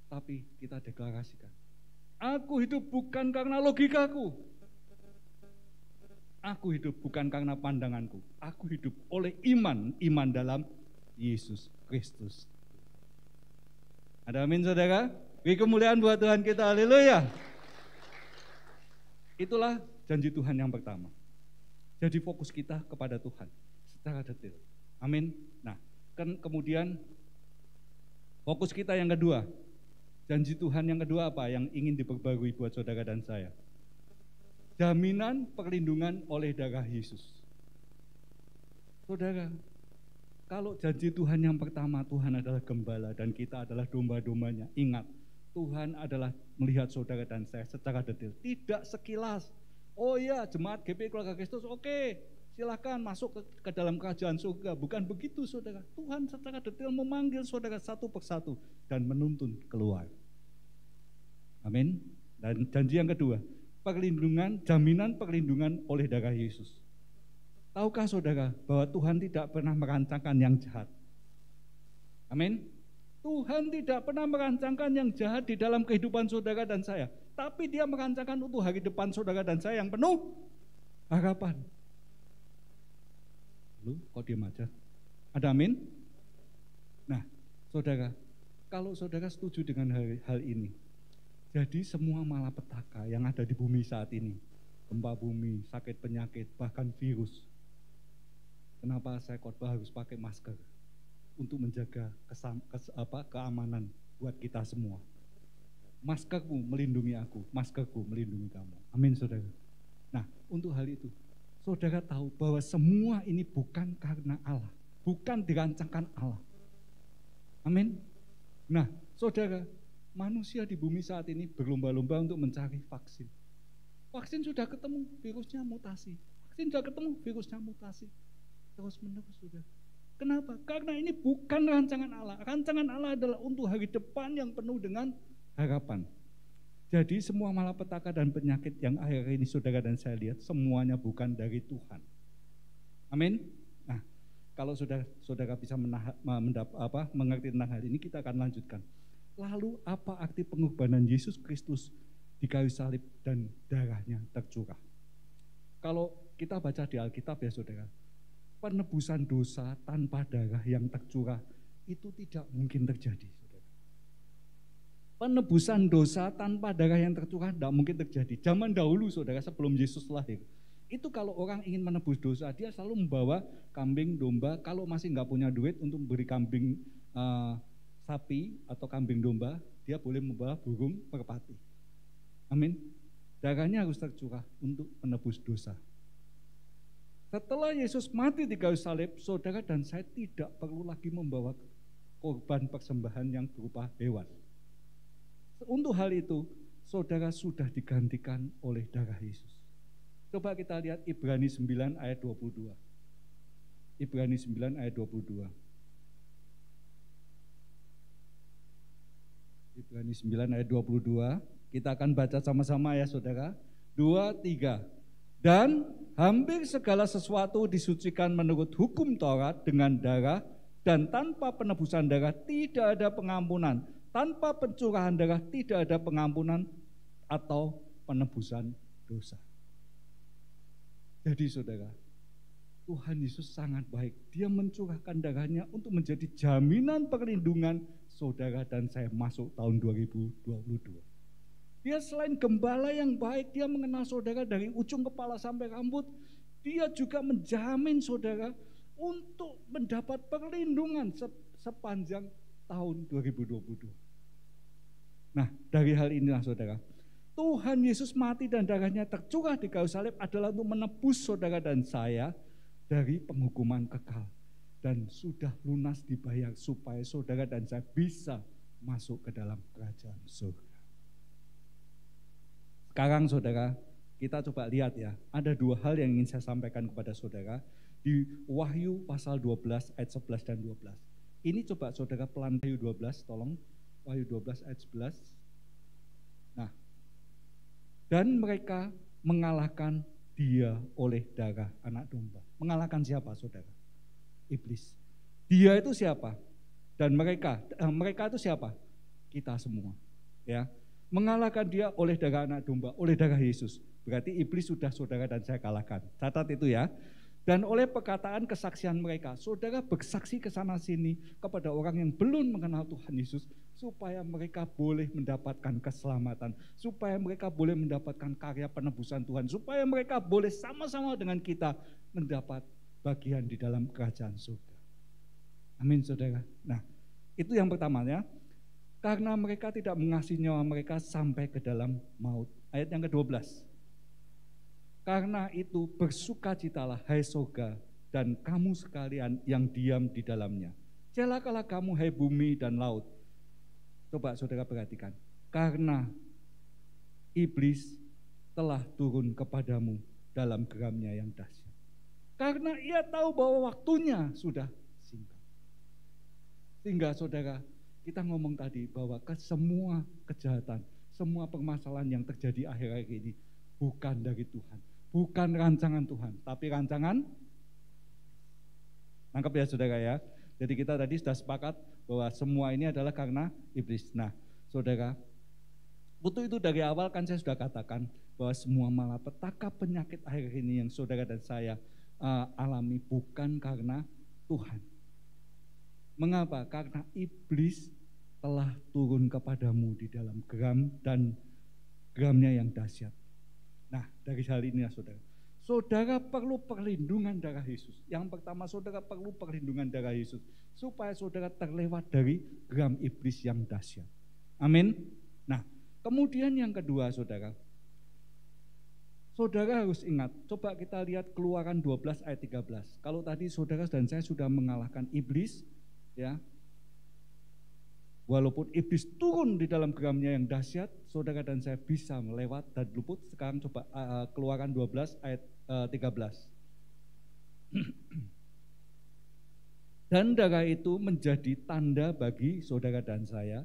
Tapi kita deklarasikan. Aku hidup bukan karena logikaku. Aku hidup bukan karena pandanganku. Aku hidup oleh iman. Iman dalam Yesus Kristus. Ada amin, saudara? Beri kemuliaan buat Tuhan kita, haleluya. Itulah janji Tuhan yang pertama. Jadi fokus kita kepada Tuhan secara detail. Amin. Nah, kemudian fokus kita yang kedua. Janji Tuhan yang kedua apa yang ingin diperbarui buat saudara dan saya? Jaminan perlindungan oleh darah Yesus. Saudara, kalau janji Tuhan yang pertama, Tuhan adalah gembala dan kita adalah domba-dombanya. Ingat, Tuhan adalah melihat saudara dan saya secara detail. Tidak sekilas. Oh iya, jemaat GP Keluarga Kristus, oke, silahkan masuk ke dalam kerajaan surga. Bukan begitu, saudara. Tuhan secara detail memanggil saudara satu persatu dan menuntun keluar. Amin. Dan janji yang kedua, perlindungan, jaminan perlindungan oleh darah Yesus. Tahukah saudara bahwa Tuhan tidak pernah merancangkan yang jahat? Amin. Tuhan tidak pernah merancangkan yang jahat di dalam kehidupan saudara dan saya. Tapi dia merancangkan untuk hari depan saudara dan saya yang penuh harapan. Lu kok diam aja? Ada amin? Nah, saudara, kalau saudara setuju dengan hal ini, jadi semua malapetaka yang ada di bumi saat ini, gempa bumi, sakit penyakit, bahkan virus. Kenapa saya khotbah harus pakai masker? Untuk menjaga keamanan buat kita semua. Maskerku melindungi aku, maskerku melindungi kamu. Amin, saudara. Nah, untuk hal itu, saudara tahu bahwa semua ini bukan karena Allah, bukan dirancangkan Allah. Amin. Nah, saudara, manusia di bumi saat ini berlomba-lomba untuk mencari vaksin. Vaksin sudah ketemu, virusnya mutasi. Vaksin sudah ketemu, virusnya mutasi. Terus menerus, saudara. Kenapa? Karena ini bukan rancangan Allah. Rancangan Allah adalah untuk hari depan yang penuh dengan harapan. Jadi semua malapetaka dan penyakit yang akhir ini saudara dan saya lihat semuanya bukan dari Tuhan. Amin. Nah, kalau saudara bisa mengerti tentang hal ini, kita akan lanjutkan. Lalu apa arti pengorbanan Yesus Kristus di kayu salib dan darahnya tercurah? Kalau kita baca di Alkitab ya saudara, penebusan dosa tanpa darah yang tercurah itu tidak mungkin terjadi, saudara. Penebusan dosa tanpa darah yang tercurah tidak mungkin terjadi. Zaman dahulu, saudara, sebelum Yesus lahir, itu kalau orang ingin menebus dosa, dia selalu membawa kambing, domba. Kalau masih nggak punya duit untuk beri kambing sapi atau kambing domba, dia boleh membawa burung merpati. Amin. Darahnya harus tercurah untuk menebus dosa. Setelah Yesus mati di kayu salib, saudara dan saya tidak perlu lagi membawa korban persembahan yang berupa hewan. Untuk hal itu, saudara sudah digantikan oleh darah Yesus. Coba kita lihat Ibrani 9 ayat 22. Ibrani 9 ayat 22. Ibrani 9 ayat 22. Kita akan baca sama-sama ya saudara. 2, 3. Dan hampir segala sesuatu disucikan menurut hukum Taurat dengan darah, dan tanpa penebusan darah tidak ada pengampunan. Tanpa pencurahan darah tidak ada pengampunan atau penebusan dosa. Jadi saudara, Tuhan Yesus sangat baik. Dia mencurahkan darahnya untuk menjadi jaminan perlindungan saudara dan saya masuk tahun 2022. Dia selain gembala yang baik, dia mengenal saudara dari ujung kepala sampai rambut. Dia juga menjamin saudara untuk mendapat perlindungan sepanjang tahun 2022. Nah, dari hal inilah saudara, Tuhan Yesus mati dan darahnya tercurah di kayu salib adalah untuk menebus saudara dan saya dari penghukuman kekal. Dan sudah lunas dibayar supaya saudara dan saya bisa masuk ke dalam kerajaan surga. Sekarang saudara, kita coba lihat ya, ada dua hal yang ingin saya sampaikan kepada saudara di Wahyu pasal 12 ayat 11 dan 12. Ini coba saudara pelan Wahyu 12, tolong. Wahyu 12 ayat 11. Nah, dan mereka mengalahkan dia oleh darah anak domba. Mengalahkan siapa saudara? Iblis. Dia itu siapa? Dan mereka itu siapa? Kita semua. Ya. Mengalahkan dia oleh darah anak domba, oleh darah Yesus. Berarti iblis sudah saudara dan saya kalahkan. Catat itu ya. Dan oleh perkataan kesaksian mereka, saudara bersaksi ke sana sini kepada orang yang belum mengenal Tuhan Yesus, supaya mereka boleh mendapatkan keselamatan, supaya mereka boleh mendapatkan karya penebusan Tuhan, supaya mereka boleh sama-sama dengan kita mendapat bagian di dalam kerajaan surga. Amin saudara. Nah, itu yang pertama ya. Karena mereka tidak mengasihi nyawa mereka sampai ke dalam maut. Ayat yang ke-12. Karena itu bersukacitalah hai surga dan kamu sekalian yang diam di dalamnya. Celakalah kamu hai bumi dan laut. Coba saudara perhatikan. Karena iblis telah turun kepadamu dalam geramnya yang dahsyat. Karena ia tahu bahwa waktunya sudah singkat. Sehingga saudara, kita ngomong tadi bahwa semua kejahatan, semua permasalahan yang terjadi akhir-akhir ini bukan dari Tuhan, bukan rancangan Tuhan, tapi rancangan. Nangkep ya saudara ya. Jadi kita tadi sudah sepakat bahwa semua ini adalah karena iblis. Nah saudara, itu dari awal kan saya sudah katakan bahwa semua malapetaka penyakit akhir ini yang saudara dan saya alami bukan karena Tuhan. Mengapa? Karena iblis telah turun kepadamu di dalam geram dan geramnya yang dahsyat. Nah, dari hal ini ya saudara. Saudara perlu perlindungan darah Yesus. Yang pertama saudara perlu perlindungan darah Yesus. Supaya saudara terlewat dari geram iblis yang dahsyat. Amin. Nah, kemudian yang kedua saudara. Saudara harus ingat, coba kita lihat Keluaran 12 ayat 13. Kalau tadi saudara dan saya sudah mengalahkan iblis, ya, walaupun iblis turun di dalam geramnya yang dahsyat, saudara dan saya bisa melewat dan luput. Sekarang coba Keluaran 12 ayat 13. Dan darah itu menjadi tanda bagi saudara dan saya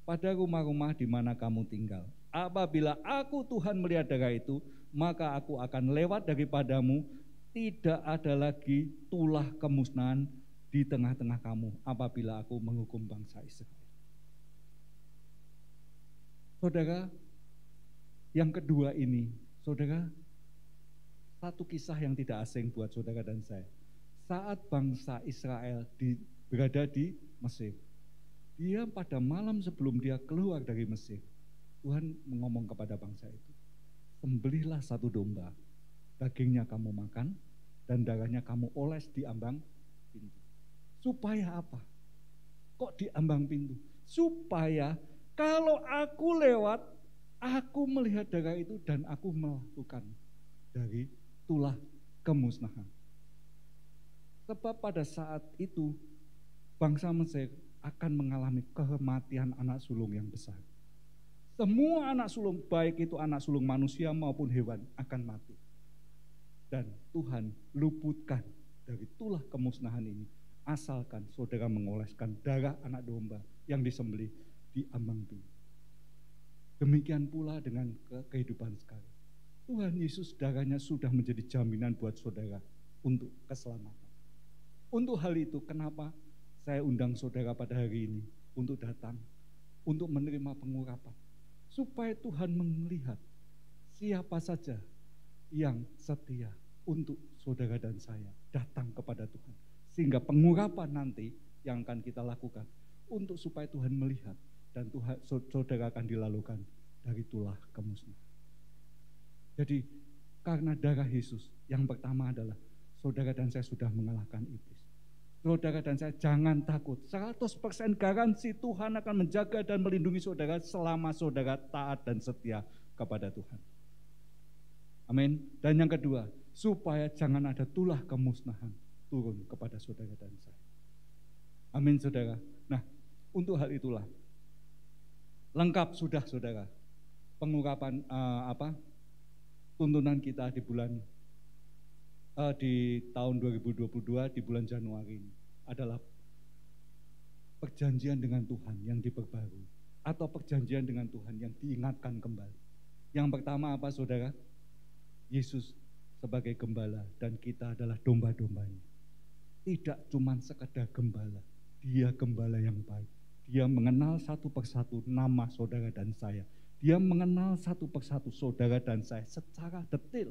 pada rumah-rumah di mana kamu tinggal. Apabila aku Tuhan melihat darah itu, maka aku akan lewat daripadamu, tidak ada lagi tulah kemusnahan di tengah-tengah kamu apabila aku menghukum bangsa Israel. Saudara, yang kedua ini, saudara, satu kisah yang tidak asing buat saudara dan saya. Saat bangsa Israel berada di Mesir, dia pada malam sebelum dia keluar dari Mesir, Tuhan ngomong kepada bangsa itu, sembelihlah satu domba, dagingnya kamu makan, dan darahnya kamu oles di ambang pintu. Supaya apa? Kok di ambang pintu? Supaya kalau aku lewat, Aku melihat darah itu dan aku melakukan dari itulah kemusnahan. Sebab pada saat itu bangsa Mesir akan mengalami kematian anak sulung yang besar. Semua anak sulung, baik itu anak sulung manusia maupun hewan, akan mati. Dan Tuhan luputkan dari tulah kemusnahan ini, asalkan saudara mengoleskan darah anak domba yang disembelih di ambang pintu. Demikian pula dengan kehidupan sekarang. Tuhan Yesus darahnya sudah menjadi jaminan buat saudara untuk keselamatan. Untuk hal itu, kenapa saya undang saudara pada hari ini untuk datang, untuk menerima pengurapan. Supaya Tuhan melihat siapa saja yang setia untuk saudara dan saya datang kepada Tuhan. Sehingga pengurapan nanti yang akan kita lakukan untuk supaya Tuhan melihat dan Tuhan, saudara akan dilalukan dari tulah kemusnahan. Jadi karena darah Yesus, yang pertama adalah saudara dan saya sudah mengalahkan iblis. Saudara dan saya jangan takut, 100% garansi Tuhan akan menjaga dan melindungi saudara selama saudara taat dan setia kepada Tuhan. Amin. Dan yang kedua, supaya jangan ada tulah kemusnahan turun kepada saudara dan saya. Amin saudara. Nah, untuk hal itulah lengkap sudah saudara pengurapan tuntunan kita di bulan di tahun 2022 di bulan Januari ini adalah perjanjian dengan Tuhan yang diperbarui atau perjanjian dengan Tuhan yang diingatkan kembali. Yang pertama apa saudara? Yesus sebagai gembala dan kita adalah domba-dombanya. Tidak cuma sekedar gembala, dia gembala yang baik. Dia mengenal satu persatu nama saudara dan saya. Dia mengenal satu persatu saudara dan saya secara detail.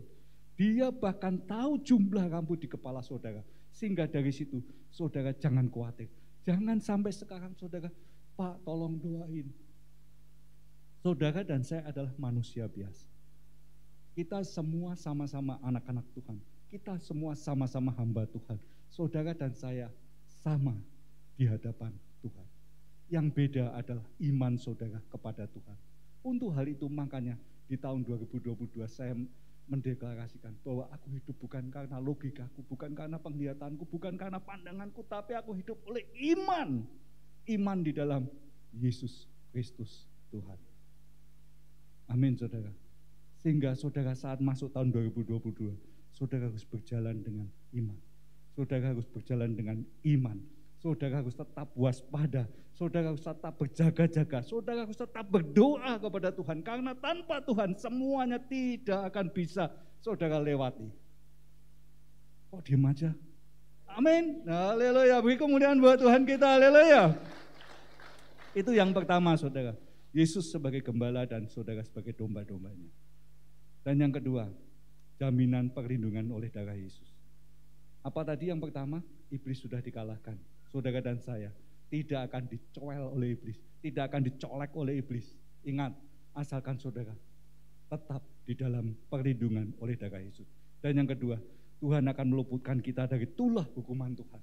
Dia bahkan tahu jumlah rambut di kepala saudara. Sehingga dari situ saudara jangan khawatir. Jangan sampai sekarang saudara, Pak tolong doain. Saudara dan saya adalah manusia biasa. Kita semua sama-sama anak-anak Tuhan. Kita semua sama-sama hamba Tuhan. Saudara dan saya sama di hadapan Tuhan. Yang beda adalah iman saudara kepada Tuhan. Untuk hal itu makanya di tahun 2022 saya mendeklarasikan bahwa aku hidup bukan karena logikaku, bukan karena penglihatanku, bukan karena pandanganku, tapi aku hidup oleh iman. Iman di dalam Yesus Kristus Tuhan. Amin saudara. Sehingga saudara saat masuk tahun 2022, saudara harus berjalan dengan iman. Saudara harus berjalan dengan iman. Saudara harus tetap waspada, saudara harus tetap berjaga-jaga, saudara harus tetap berdoa kepada Tuhan. Karena tanpa Tuhan semuanya tidak akan bisa saudara lewati. Oh diam aja. Amin. Haleluya. Beri kemuliaan buat Tuhan kita. Haleluya. Itu yang pertama saudara. Yesus sebagai gembala dan saudara sebagai domba-dombanya. Dan yang kedua, jaminan perlindungan oleh darah Yesus. Apa tadi yang pertama? Iblis sudah dikalahkan. Saudara dan saya tidak akan dicoel oleh iblis, tidak akan dicolek oleh iblis. Ingat, asalkan saudara tetap di dalam perlindungan oleh darah Yesus. Dan yang kedua, Tuhan akan meluputkan kita dari tulah hukuman Tuhan.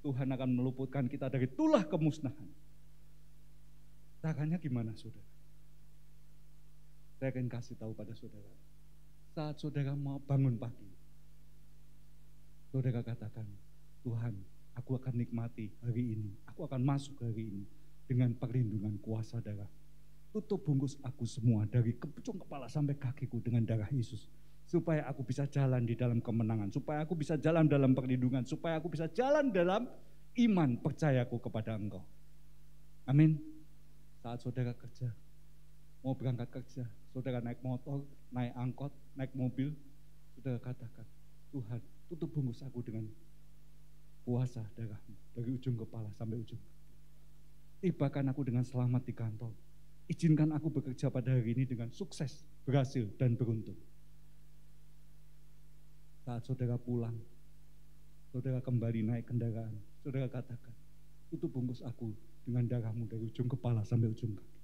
Tuhan akan meluputkan kita dari tulah kemusnahan. Caranya gimana saudara? Saya akan kasih tahu pada saudara. Saat saudara mau bangun pagi, saudara katakan, Tuhan, aku akan nikmati hari ini, aku akan masuk hari ini dengan perlindungan kuasa darah. Tutup bungkus aku semua dari ujung kepala sampai kakiku dengan darah Yesus. Supaya aku bisa jalan di dalam kemenangan, supaya aku bisa jalan dalam perlindungan, supaya aku bisa jalan dalam iman percayaku kepada Engkau. Amin. Saat saudara kerja, mau berangkat kerja, saudara naik motor, naik angkot, naik mobil, saudara katakan, Tuhan tutup bungkus aku dengan kuasa darahmu dari ujung kepala sampai ujung kaki. Tibakan aku dengan selamat di kantor. Izinkan aku bekerja pada hari ini dengan sukses, berhasil, dan beruntung. Saat saudara pulang, saudara kembali naik kendaraan, saudara katakan, tutup bungkus aku dengan darahmu dari ujung kepala sampai ujung kaki.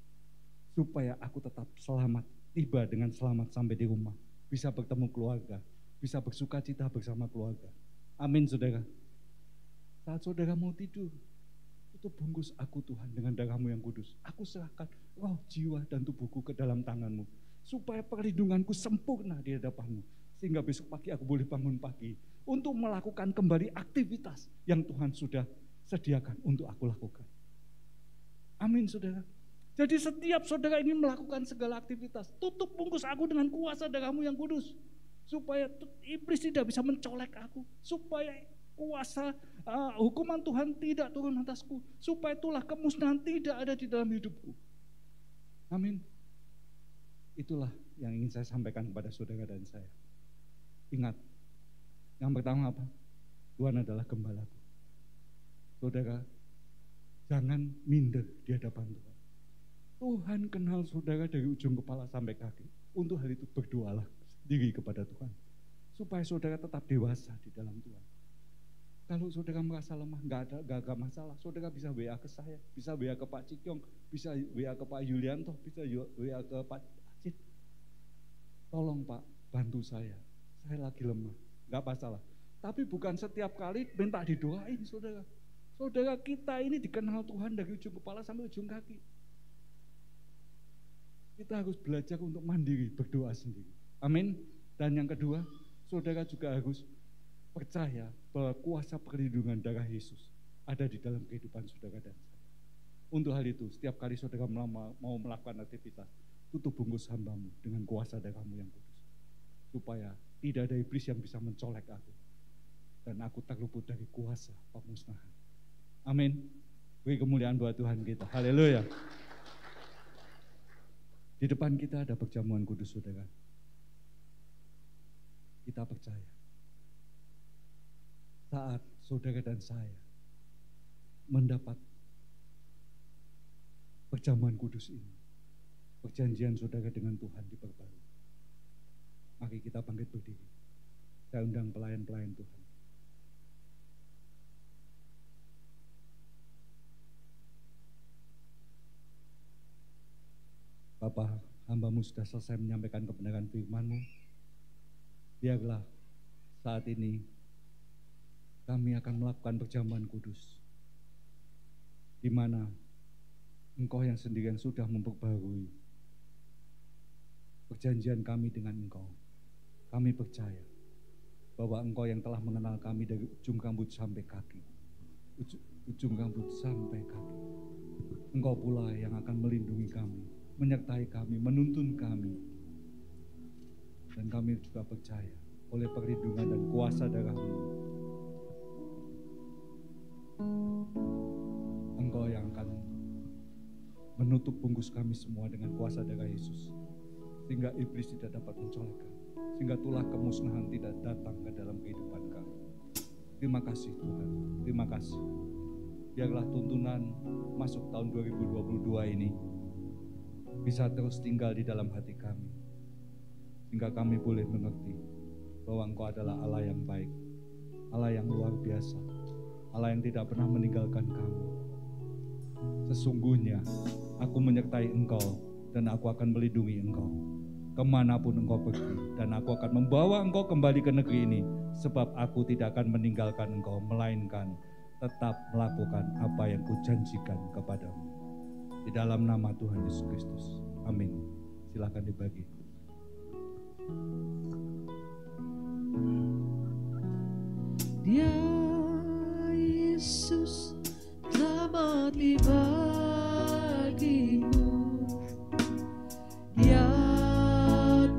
Supaya aku tetap selamat, tiba dengan selamat sampai di rumah, bisa bertemu keluarga, bisa bersuka cita bersama keluarga. Amin saudara. Saat saudara mau tidur, tutup tutup bungkus aku Tuhan dengan darah-Mu yang kudus. Aku serahkan roh, jiwa, dan tubuhku ke dalam tangan-Mu, supaya perlindunganku sempurna di hadapan-Mu, sehingga besok pagi aku boleh bangun pagi untuk melakukan kembali aktivitas yang Tuhan sudah sediakan untuk aku lakukan. Amin, saudara. Jadi setiap saudara ingin melakukan segala aktivitas, tutup bungkus aku dengan kuasa darah-Mu yang kudus, supaya iblis tidak bisa mencolek aku, supaya kuasa hukuman Tuhan tidak turun atasku, supaya itulah kemusnahan tidak ada di dalam hidupku. Amin. Itulah yang ingin saya sampaikan kepada saudara dan saya. Ingat, yang pertama apa? Tuhan adalah gembalaku. Saudara, jangan minder di hadapan Tuhan. Tuhan kenal saudara dari ujung kepala sampai kaki. Untuk hal itu berdoalah diri kepada Tuhan, supaya saudara tetap dewasa di dalam Tuhan. Kalau saudara merasa lemah, nggak ada masalah. Saudara bisa WA ke saya, bisa WA ke Pak Cikyong, bisa WA ke Pak Yulianto, bisa WA ke Pak Acit. Tolong Pak, bantu saya lagi lemah, nggak masalah. Tapi bukan setiap kali minta didoain, saudara. Saudara, kita ini dikenal Tuhan dari ujung kepala sampai ujung kaki. Kita harus belajar untuk mandiri, berdoa sendiri. Amin. Dan yang kedua, saudara juga harus percaya bahwa kuasa perlindungan darah Yesus ada di dalam kehidupan saudara dan saya. Untuk hal itu, setiap kali saudara mau melakukan aktivitas, tutup bungkus hamba-Mu dengan kuasa darah-Mu yang kudus, supaya tidak ada iblis yang bisa mencolek aku, dan aku terluput dari kuasa pemusnahan. Amin. Beri kemuliaan buat Tuhan kita. Haleluya. Di depan kita ada perjamuan kudus, saudara. Kita percaya saat saudara dan saya mendapat perjamuan kudus ini, perjanjian saudara dengan Tuhan diperbarui. Mari kita bangkit berdiri. Saya undang pelayan-pelayan Tuhan. Bapa, hamba-Mu sudah selesai menyampaikan kebenaran firman-Mu. Biarlah saat ini kami akan melakukan perjamuan kudus, di mana Engkau yang sendirian sudah memperbarui perjanjian kami dengan Engkau. Kami percaya bahwa Engkau yang telah mengenal kami dari ujung rambut sampai kaki, ujung rambut sampai kaki. Engkau pula yang akan melindungi kami, menyertai kami, menuntun kami. Dan kami juga percaya oleh perlindungan dan kuasa darah-Mu, Engkau yang akan menutup bungkus kami semua dengan kuasa darah Yesus, sehingga iblis tidak dapat mencolek kami, sehingga itulah kemusnahan tidak datang ke dalam kehidupan kami. Terima kasih Tuhan, terima kasih. Biarlah tuntunan masuk tahun 2022 ini bisa terus tinggal di dalam hati kami, sehingga kami boleh mengerti bahwa Engkau adalah Allah yang baik, Allah yang luar biasa, Allah yang tidak pernah meninggalkan kami. Sesungguhnya aku menyertai Engkau dan aku akan melindungi Engkau kemanapun Engkau pergi, dan aku akan membawa Engkau kembali ke negeri ini, sebab aku tidak akan meninggalkan Engkau, melainkan tetap melakukan apa yang kujanjikan kepadamu. Di dalam nama Tuhan Yesus Kristus. Amin. Silakan dibagi. Dia Yesus telah mati bagimu. Dia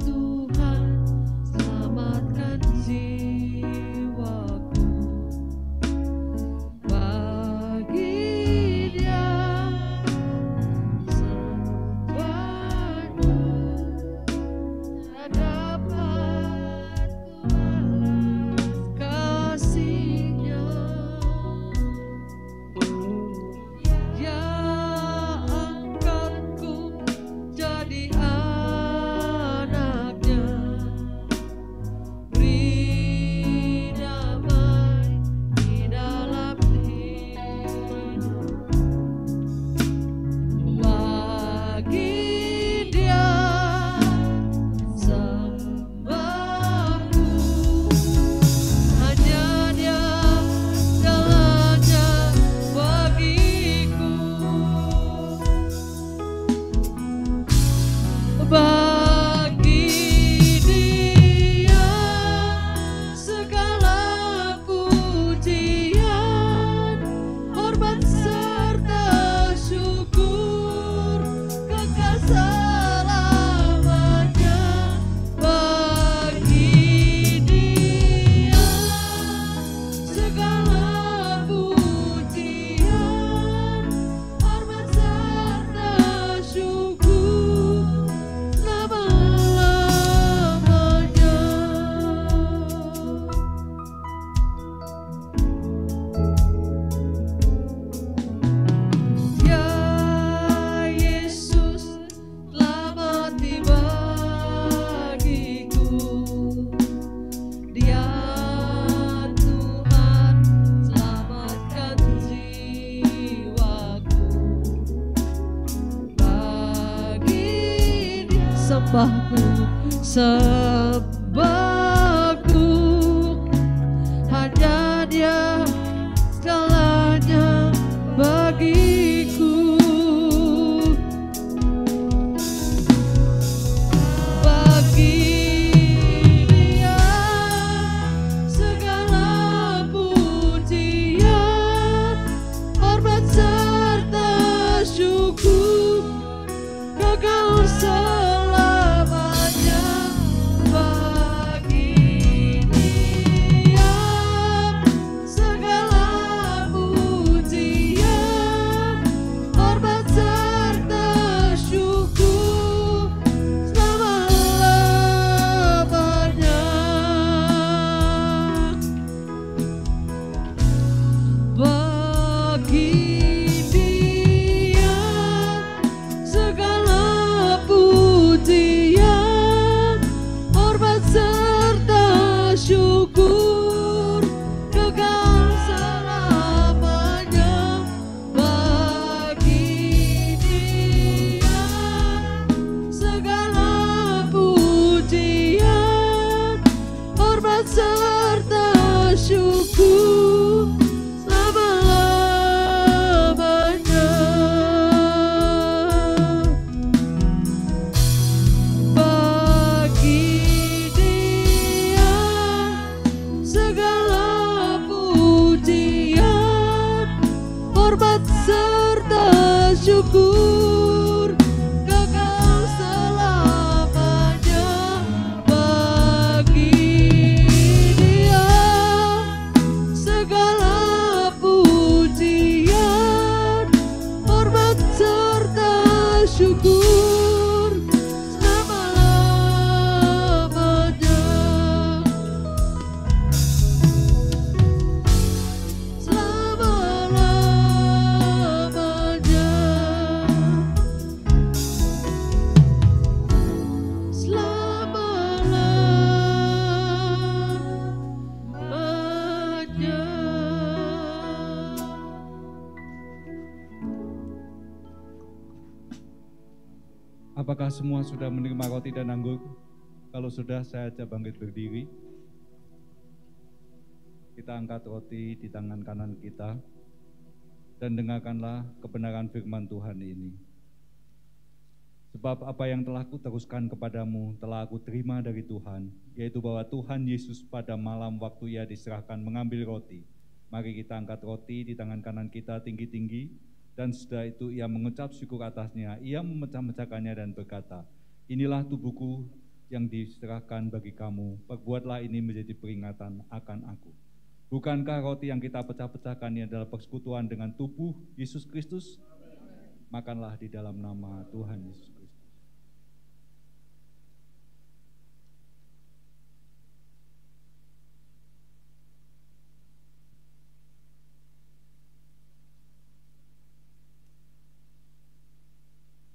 Tuhan selamatkan jiwaku. Bagi Dia semuanya tak dapat ku balas kasih. sembahku, hanya Dia segalanya bagiku. Bagi Dia segala pujian, hormat serta syukur, kekal selamanya. Bagi Dia segala pujian, hormat serta syukur, selama-lamanya. Bagi Dia segala pujian, hormat serta syukur, kekal selamanya. Bagi Dia segala pujian, hormat serta syukur, selama-lamanya. Bagi Dia segala pujian, hormat serta syukur, kekal selamanya. Bagi Dia segala pujian, hormat serta syukur, selama-lamanya. Selama-lamanya. Apakah semua sudah menerima roti dan anggur? Kalau sudah, saya ajak bangkit berdiri. Kita angkat roti di tangan kanan kita dan dengarkanlah kebenaran firman Tuhan ini. Sebab apa yang telah kuteruskan kepadamu telah aku terima dari Tuhan, yaitu bahwa Tuhan Yesus pada malam waktu Ia diserahkan mengambil roti. Mari kita angkat roti di tangan kanan kita tinggi-tinggi, dan setelah itu Ia mengucap syukur atasnya. Ia memecah-mecahkannya dan berkata, inilah tubuhku yang diserahkan bagi kamu, perbuatlah ini menjadi peringatan akan aku. Bukankah roti yang kita pecah-pecahkan ini adalah persekutuan dengan tubuh Yesus Kristus? Makanlah di dalam nama Tuhan Yesus Kristus.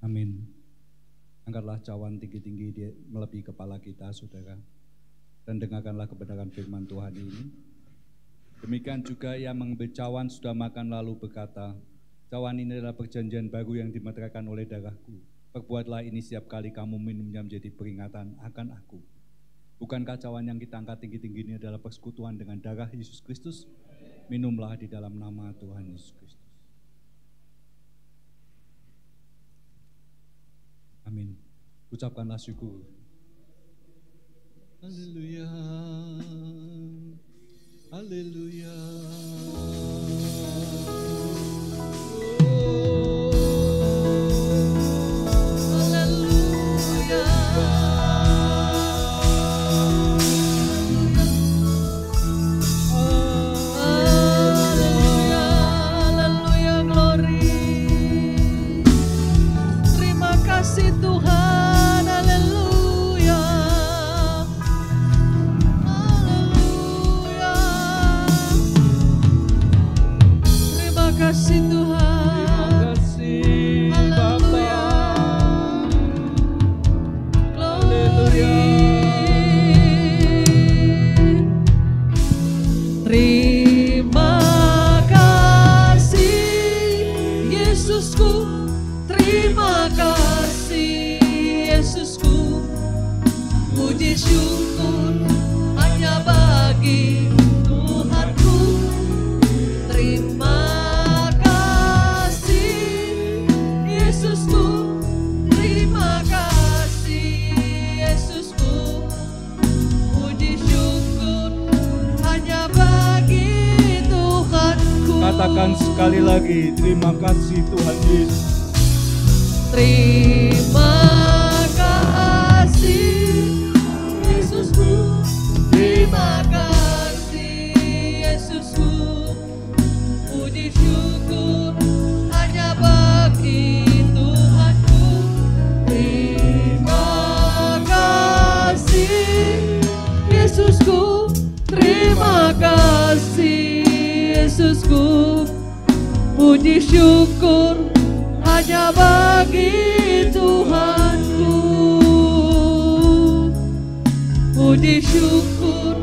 Amin. Angkatlah cawan tinggi-tinggi melebihi kepala kita, saudara, dan dengarkanlah kebenaran firman Tuhan ini. Demikian juga Ia mengambil cawan sudah makan lalu berkata, cawan ini adalah perjanjian baru yang dimeteraikan oleh darahku. Perbuatlah ini setiap kali kamu minumnya menjadi peringatan akan aku. Bukankah cawan yang kita angkat tinggi-tinggi ini adalah persekutuan dengan darah Yesus Kristus? Minumlah di dalam nama Tuhan Yesus Kristus. Amin. Ucapkanlah syukur. Haleluya. Haleluya. Tuhan, haleluya. katakan sekali lagi, terima kasih Tuhan Yesus. Terima kasih Yesusku, terima kasih Yesusku, puji syukur hanya bagi Tuhanku. Terima kasih Yesusku, terima kasih Yesusku, puji syukur hanya bagi Tuhanku. Puji syukur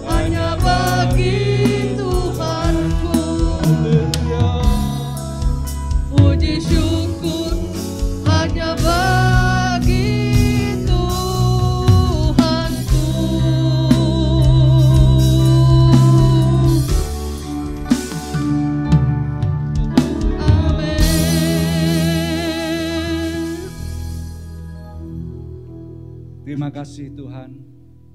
hanya bagi Tuhanku. Puji syukur hanya bagi Tuhanku. Terima kasih Tuhan,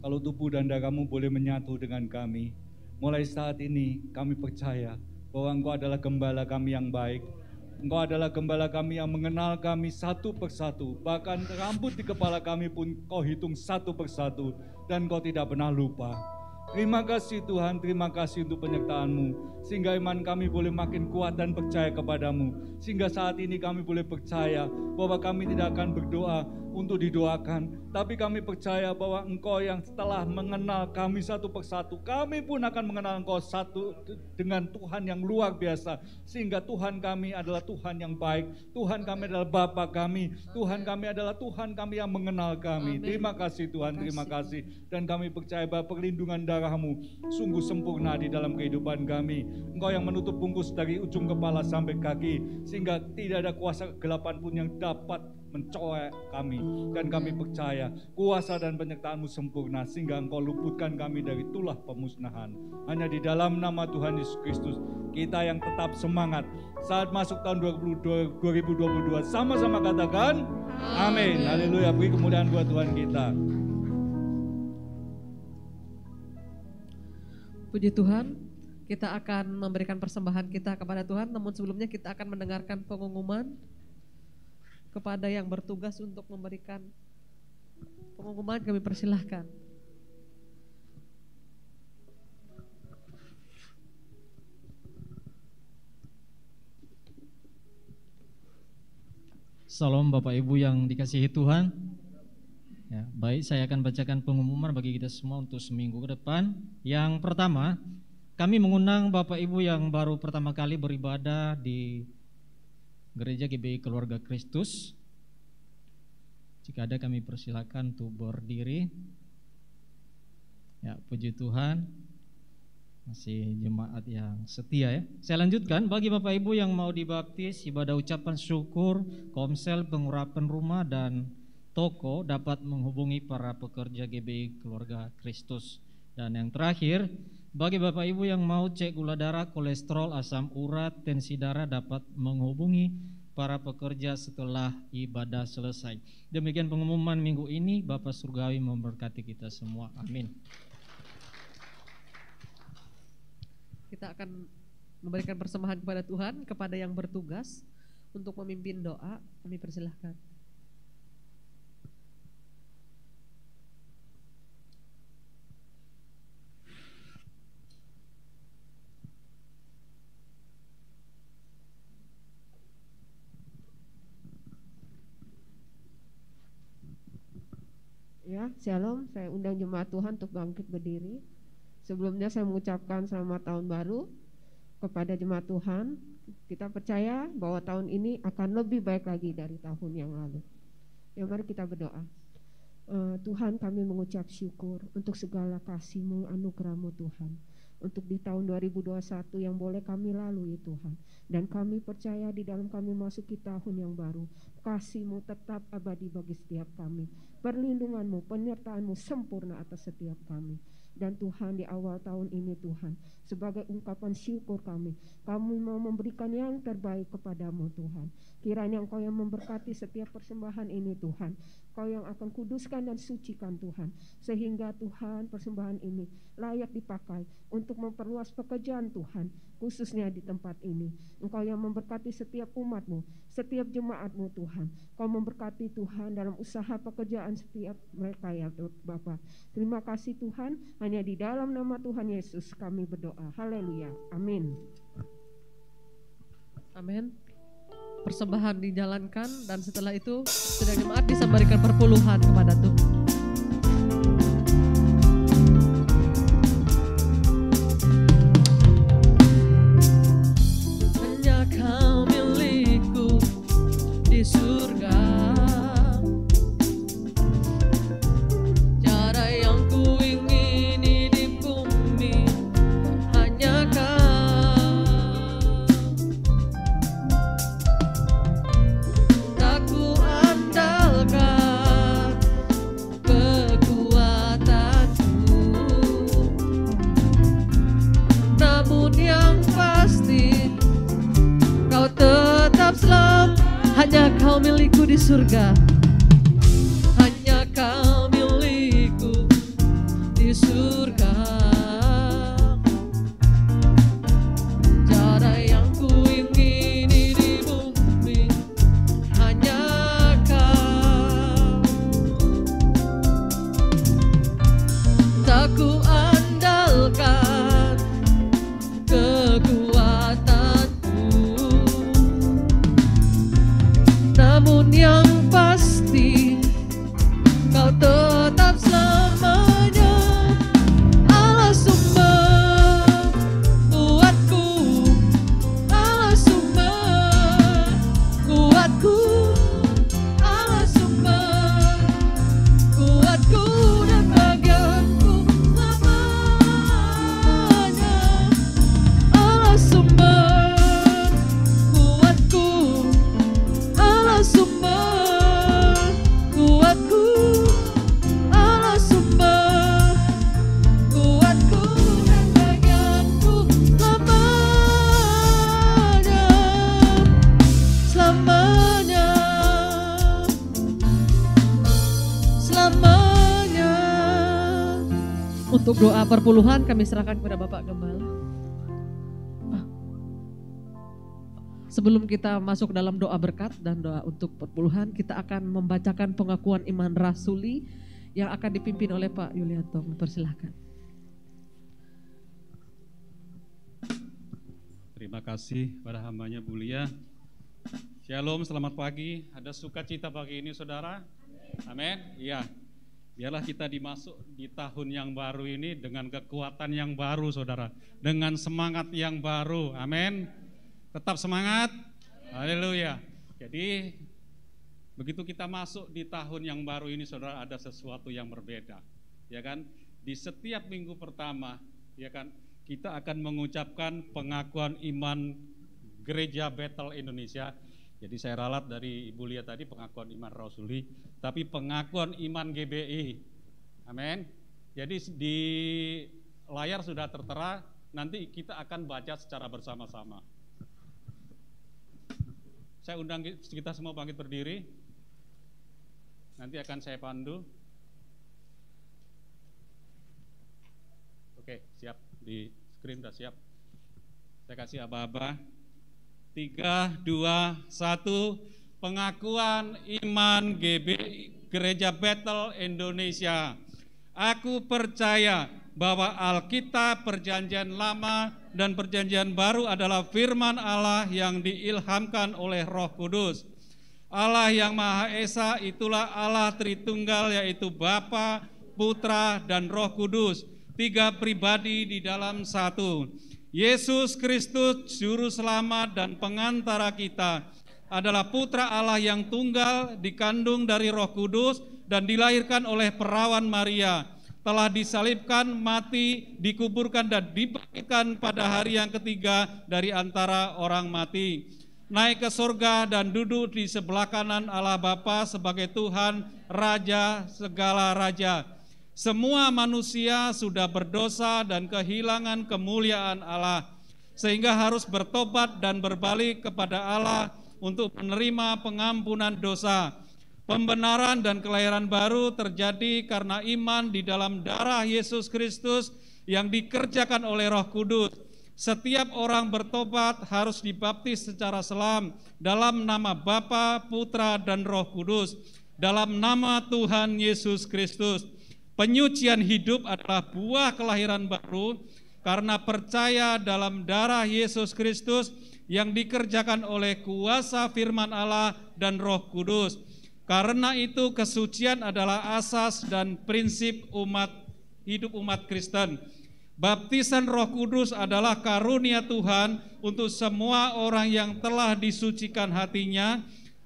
kalau tubuh dan darah-Mu boleh menyatu dengan kami. Mulai saat ini kami percaya bahwa Engkau adalah gembala kami yang baik. Engkau adalah gembala kami yang mengenal kami satu persatu. Bahkan rambut di kepala kami pun Kau hitung satu persatu, dan Kau tidak pernah lupa. Terima kasih Tuhan, terima kasih untuk penyertaan-Mu, sehingga iman kami boleh makin kuat dan percaya kepada-Mu. Sehingga saat ini kami boleh percaya bahwa kami tidak akan berdoa untuk didoakan, tapi kami percaya bahwa Engkau yang telah mengenal kami satu persatu, kami pun akan mengenal Engkau satu dengan Tuhan yang luar biasa. Sehingga Tuhan kami adalah Tuhan yang baik, Tuhan kami adalah Bapa kami, Tuhan kami adalah Tuhan kami yang mengenal kami. Amin. Terima kasih Tuhan, terima kasih. Dan kami percaya bahwa perlindungan darah-Mu sungguh sempurna di dalam kehidupan kami. Engkau yang menutup bungkus dari ujung kepala sampai kaki, sehingga tidak ada kuasa kegelapan pun yang dapat mencorek kami. Dan kami percaya kuasa dan penyertaan-Mu sempurna, sehingga Engkau luputkan kami dari tulah pemusnahan. Hanya di dalam nama Tuhan Yesus Kristus kita yang tetap semangat saat masuk tahun 2022. Sama-sama katakan amin. Haleluya. Beri kemuliaan buat Tuhan kita. Puji Tuhan, kita akan memberikan persembahan kita kepada Tuhan. Namun sebelumnya kita akan mendengarkan pengumuman kepada yang bertugas untuk memberikan pengumuman. Kami persilahkan. Salam Bapak Ibu yang dikasihi Tuhan. Ya, baik, saya akan bacakan pengumuman bagi kita semua untuk seminggu ke depan. Yang pertama, kami mengundang Bapak Ibu yang baru pertama kali beribadah di Gereja GBI Keluarga Kristus. Jika ada, kami persilakan untuk berdiri. Ya, puji Tuhan, masih jemaat yang setia ya. Saya lanjutkan, bagi Bapak Ibu yang mau dibaptis, ibadah ucapan syukur, komsel, pengurapan rumah, dan toko dapat menghubungi para pekerja GBI Keluarga Kristus. Dan yang terakhir, bagi Bapak Ibu yang mau cek gula darah, kolesterol, asam urat, tensi darah dapat menghubungi para pekerja setelah ibadah selesai. Demikian pengumuman minggu ini. Bapak Surgawi memberkati kita semua. Amin. Kita akan memberikan persembahan kepada Tuhan. Kepada yang bertugas untuk memimpin doa, kami persilahkan. Ya, shalom, saya undang jemaat Tuhan untuk bangkit berdiri. Sebelumnya saya mengucapkan selamat tahun baru kepada jemaat Tuhan. Kita percaya bahwa tahun ini akan lebih baik lagi dari tahun yang lalu. Ya, mari kita berdoa. Tuhan, kami mengucap syukur untuk segala kasih-Mu, anugerah-Mu Tuhan. Untuk di tahun 2021 yang boleh kami lalui Tuhan. Dan kami percaya di dalam kami masuki tahun yang baru, kasih-Mu tetap abadi bagi setiap kami. Perlindungan-Mu, penyertaan-Mu sempurna atas setiap kami. Dan Tuhan, di awal tahun ini Tuhan, sebagai ungkapan syukur kami mau memberikan yang terbaik kepada-Mu Tuhan. Kiranya Engkau yang memberkati setiap persembahan ini Tuhan. Kau yang akan kuduskan dan sucikan Tuhan, sehingga Tuhan persembahan ini layak dipakai untuk memperluas pekerjaan Tuhan, khususnya di tempat ini. Engkau yang memberkati setiap umat-Mu, setiap jemaat-Mu Tuhan. Kau memberkati Tuhan dalam usaha pekerjaan setiap mereka ya Bapa. Terima kasih Tuhan, hanya di dalam nama Tuhan Yesus kami berdoa. Haleluya, amin. Amin. Persembahan dijalankan dan setelah itu sidang jemaat bisa memberikan perpuluhan kepada Tuhan. Hanya Kau milikku di surga, cara yang ku ingini di bumi hanya Kau. Hanya Kau milikku di surga, hanya Kau milikku di surga, cara yang ku ingini di bumi hanya Kau. Tak ku andalkan kekuatanku, namun yang pasti Kau tetap selamanya Allah sumber kuatku, Allah sumber kuatku, Allah sumber kuatku dan bagianku selamanya. Allah sumber kuatku, Allah sumber kuatku, Allah sumber kuatku dan bagianku selamanya, selamanya, selamanya. Untuk doa perpuluhan kami serahkan kepada Bapak Gembala. Sebelum kita masuk dalam doa berkat dan doa untuk perpuluhan, kita akan membacakan pengakuan iman rasuli yang akan dipimpin oleh Pak Yulianto. Persilahkan. Terima kasih pada hambanya Bu Lia. Shalom, selamat pagi. Ada sukacita pagi ini saudara? Amin. Iya. Biarlah kita dimasuk di tahun yang baru ini dengan kekuatan yang baru saudara. Dengan semangat yang baru. Amin. Tetap semangat. Haleluya. Jadi begitu kita masuk di tahun yang baru ini saudara, ada sesuatu yang berbeda. Ya kan? Di setiap minggu pertama, ya kan, kita akan mengucapkan pengakuan iman Gereja Bethel Indonesia. Jadi saya ralat dari Ibu Lia tadi pengakuan iman rasuli, tapi pengakuan iman GBI. Amin. Jadi di layar sudah tertera, nanti kita akan baca secara bersama-sama. Saya undang kita semua bangkit berdiri. Nanti akan saya pandu. Oke, siap. Di screen sudah siap. Saya kasih aba-aba. 3, 2, 1. Pengakuan iman Gereja Bethel Indonesia. Aku percaya bahwa Alkitab Perjanjian Lama dan Perjanjian Baru adalah firman Allah yang diilhamkan oleh Roh Kudus. Allah yang Maha Esa itulah Allah Tritunggal, yaitu Bapa, Putra, dan Roh Kudus, 3 pribadi di dalam satu. Yesus Kristus, Juru Selamat dan Pengantara kita, adalah Putra Allah yang tunggal, dikandung dari Roh Kudus, dan dilahirkan oleh perawan Maria, telah disalibkan, mati, dikuburkan, dan dibangkitkan pada hari yang ketiga dari antara orang mati. Naik ke surga dan duduk di sebelah kanan Allah Bapa sebagai Tuhan, Raja segala raja. Semua manusia sudah berdosa dan kehilangan kemuliaan Allah, sehingga harus bertobat dan berbalik kepada Allah untuk menerima pengampunan dosa. Pembenaran dan kelahiran baru terjadi karena iman di dalam darah Yesus Kristus yang dikerjakan oleh Roh Kudus. Setiap orang bertobat harus dibaptis secara selam dalam nama Bapa, Putra, dan Roh Kudus, dalam nama Tuhan Yesus Kristus. Penyucian hidup adalah buah kelahiran baru karena percaya dalam darah Yesus Kristus yang dikerjakan oleh kuasa firman Allah dan Roh Kudus. Karena itu kesucian adalah asas dan prinsip hidup umat Kristen. Baptisan Roh Kudus adalah karunia Tuhan untuk semua orang yang telah disucikan hatinya.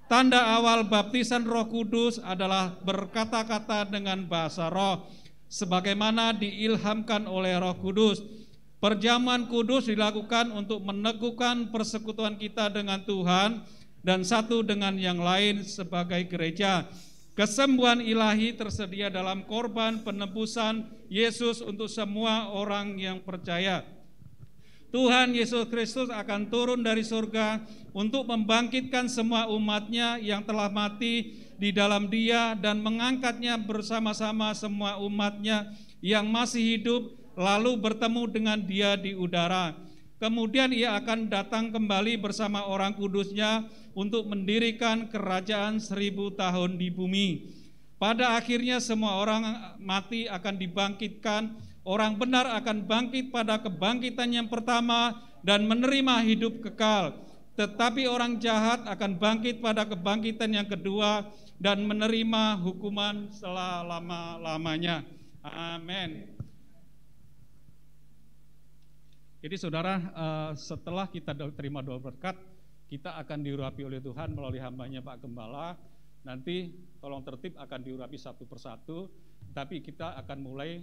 Tanda awal baptisan Roh Kudus adalah berkata-kata dengan bahasa roh, sebagaimana diilhamkan oleh Roh Kudus. Perjamuan kudus dilakukan untuk meneguhkan persekutuan kita dengan Tuhan dan satu dengan yang lain sebagai gereja. Kesembuhan ilahi tersedia dalam korban penebusan Yesus untuk semua orang yang percaya. Tuhan Yesus Kristus akan turun dari surga untuk membangkitkan semua umatnya yang telah mati di dalam Dia dan mengangkatnya bersama-sama semua umatnya yang masih hidup, lalu bertemu dengan Dia di udara. Kemudian Ia akan datang kembali bersama orang kudusnya untuk mendirikan kerajaan 1000 tahun di bumi. Pada akhirnya semua orang mati akan dibangkitkan, orang benar akan bangkit pada kebangkitan yang pertama dan menerima hidup kekal. Tetapi orang jahat akan bangkit pada kebangkitan yang kedua dan menerima hukuman selama-lamanya. Amin. Jadi saudara, setelah kita terima doa berkat, kita akan diurapi oleh Tuhan melalui hambanya Pak Gembala. Nanti tolong tertib akan diurapi satu persatu, tapi kita akan mulai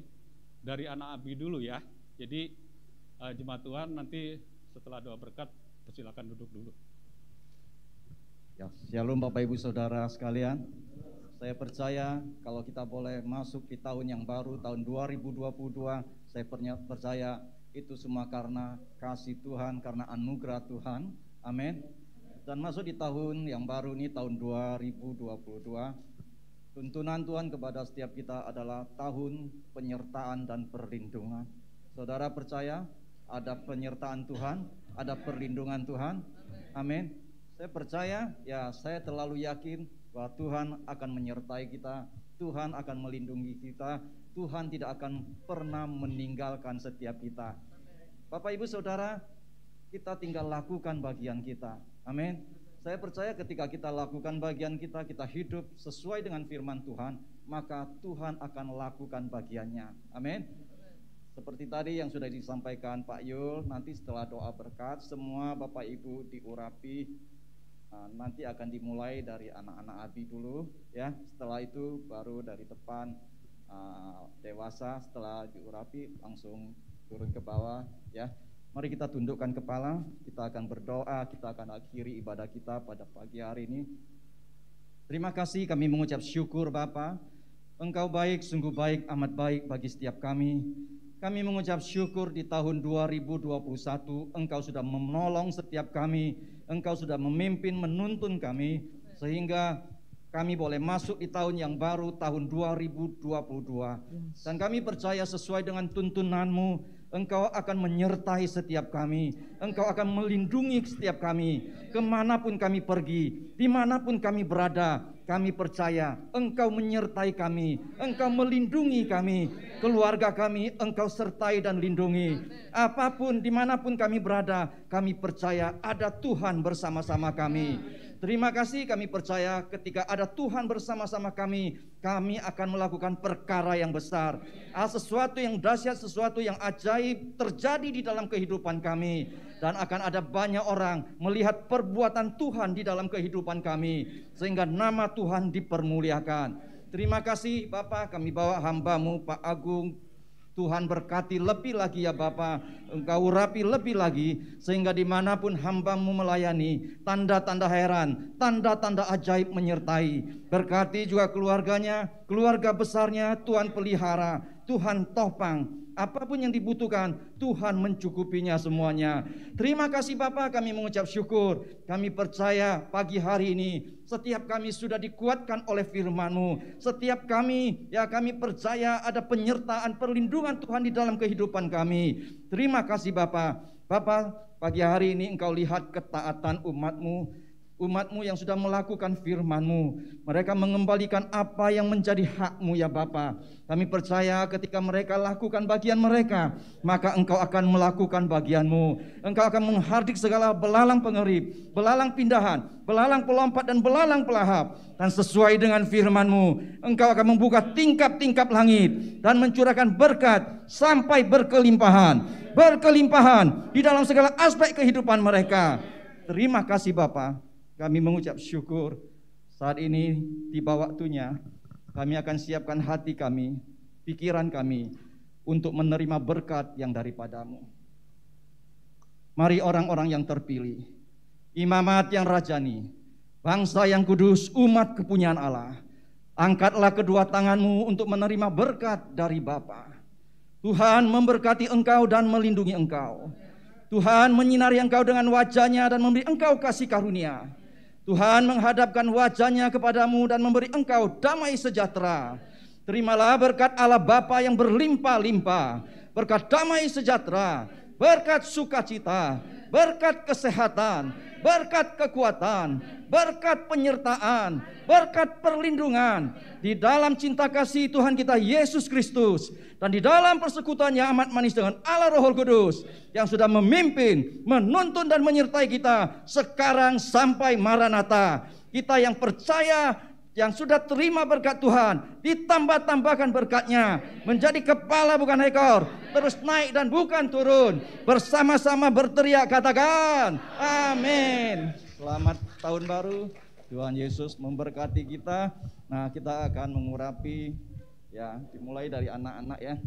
dari anak Abi dulu ya. Jadi jemaat Tuhan nanti setelah doa berkat, silakan duduk dulu. Ya, shalom Bapak Ibu Saudara sekalian. Saya percaya kalau kita boleh masuk di tahun yang baru, tahun 2022, saya percaya itu semua karena kasih Tuhan, karena anugerah Tuhan. Amin. Dan masuk di tahun yang baru ini, tahun 2022, tuntunan Tuhan kepada setiap kita adalah tahun penyertaan dan perlindungan. Saudara percaya ada penyertaan Tuhan, ada perlindungan Tuhan? Amin. Saya percaya, ya saya terlalu yakin bahwa Tuhan akan menyertai kita, Tuhan akan melindungi kita, Tuhan tidak akan pernah meninggalkan setiap kita. Bapak Ibu Saudara, kita tinggal lakukan bagian kita. Amin. Saya percaya ketika kita lakukan bagian kita, kita hidup sesuai dengan firman Tuhan, maka Tuhan akan lakukan bagiannya. Amin. Seperti tadi yang sudah disampaikan Pak Yul, nanti setelah doa berkat, semua Bapak Ibu diurapi. Nanti akan dimulai dari anak-anak Abi dulu, ya. Setelah itu baru dari depan dewasa, setelah diurapi langsung turun ke bawah, ya. Mari kita tundukkan kepala, kita akan berdoa, kita akan akhiri ibadah kita pada pagi hari ini. Terima kasih, kami mengucap syukur Bapa. Engkau baik, sungguh baik, amat baik bagi setiap kami. Kami mengucap syukur di tahun 2021, Engkau sudah menolong setiap kami, Engkau sudah memimpin, menuntun kami, sehingga kami boleh masuk di tahun yang baru, tahun 2022. Dan kami percaya sesuai dengan tuntunan-Mu, Engkau akan menyertai setiap kami, Engkau akan melindungi setiap kami, kemanapun kami pergi, dimanapun kami berada. Kami percaya Engkau menyertai kami, Engkau melindungi kami, keluarga kami Engkau sertai dan lindungi. Apapun, dimanapun kami berada, kami percaya ada Tuhan bersama-sama kami. Terima kasih, kami percaya ketika ada Tuhan bersama-sama kami, kami akan melakukan perkara yang besar. Sesuatu yang dahsyat, sesuatu yang ajaib terjadi di dalam kehidupan kami. Dan akan ada banyak orang melihat perbuatan Tuhan di dalam kehidupan kami, sehingga nama Tuhan dipermuliakan. Terima kasih Bapak, kami bawa hamba-Mu Pak Agung. Tuhan berkati lebih lagi ya Bapa, Engkau urapi lebih lagi, sehingga dimanapun hamba-Mu melayani, tanda-tanda heran, tanda-tanda ajaib menyertai. Berkati juga keluarganya, keluarga besarnya, Tuhan pelihara, Tuhan topang, apapun yang dibutuhkan, Tuhan mencukupinya semuanya. Terima kasih Bapa, kami mengucap syukur. Kami percaya pagi hari ini setiap kami sudah dikuatkan oleh firman-Mu. Setiap kami, ya kami percaya ada penyertaan perlindungan Tuhan di dalam kehidupan kami. Terima kasih Bapa. Bapa, pagi hari ini Engkau lihat ketaatan umat-Mu. Umat-Mu yang sudah melakukan firman-Mu, mereka mengembalikan apa yang menjadi hak-Mu ya Bapa. Kami percaya ketika mereka lakukan bagian mereka, maka Engkau akan melakukan bagian-Mu. Engkau akan menghardik segala belalang pengerip, belalang pindahan, belalang pelompat dan belalang pelahap. Dan sesuai dengan firman-Mu, Engkau akan membuka tingkap-tingkap langit dan mencurahkan berkat sampai berkelimpahan. Berkelimpahan di dalam segala aspek kehidupan mereka. Terima kasih Bapa. Kami mengucap syukur. Saat ini tiba waktunya kami akan siapkan hati kami, pikiran kami untuk menerima berkat yang daripada-Mu. Mari orang-orang yang terpilih, imamat yang rajani, bangsa yang kudus, umat kepunyaan Allah, angkatlah kedua tangan-Mu untuk menerima berkat dari Bapa. Tuhan memberkati engkau dan melindungi engkau. Tuhan menyinari engkau dengan wajah-Nya dan memberi engkau kasih karunia. Tuhan menghadapkan wajah-Nya kepadamu dan memberi engkau damai sejahtera. Terimalah berkat Allah Bapa yang berlimpah-limpah, berkat damai sejahtera, berkat sukacita, berkat kesehatan, berkat kekuatan, berkat penyertaan, berkat perlindungan di dalam cinta kasih Tuhan kita Yesus Kristus, dan di dalam persekutuan yang amat manis dengan Allah Roh Kudus yang sudah memimpin, menuntun dan menyertai kita sekarang sampai Maranatha. Kita yang percaya, yang sudah terima berkat Tuhan, ditambah-tambahkan berkat-Nya, menjadi kepala bukan ekor, terus naik dan bukan turun. Bersama-sama berteriak, katakan amin. Selamat tahun baru, Tuhan Yesus memberkati kita. Nah, kita akan mengurapi, ya, dimulai dari anak-anak ya.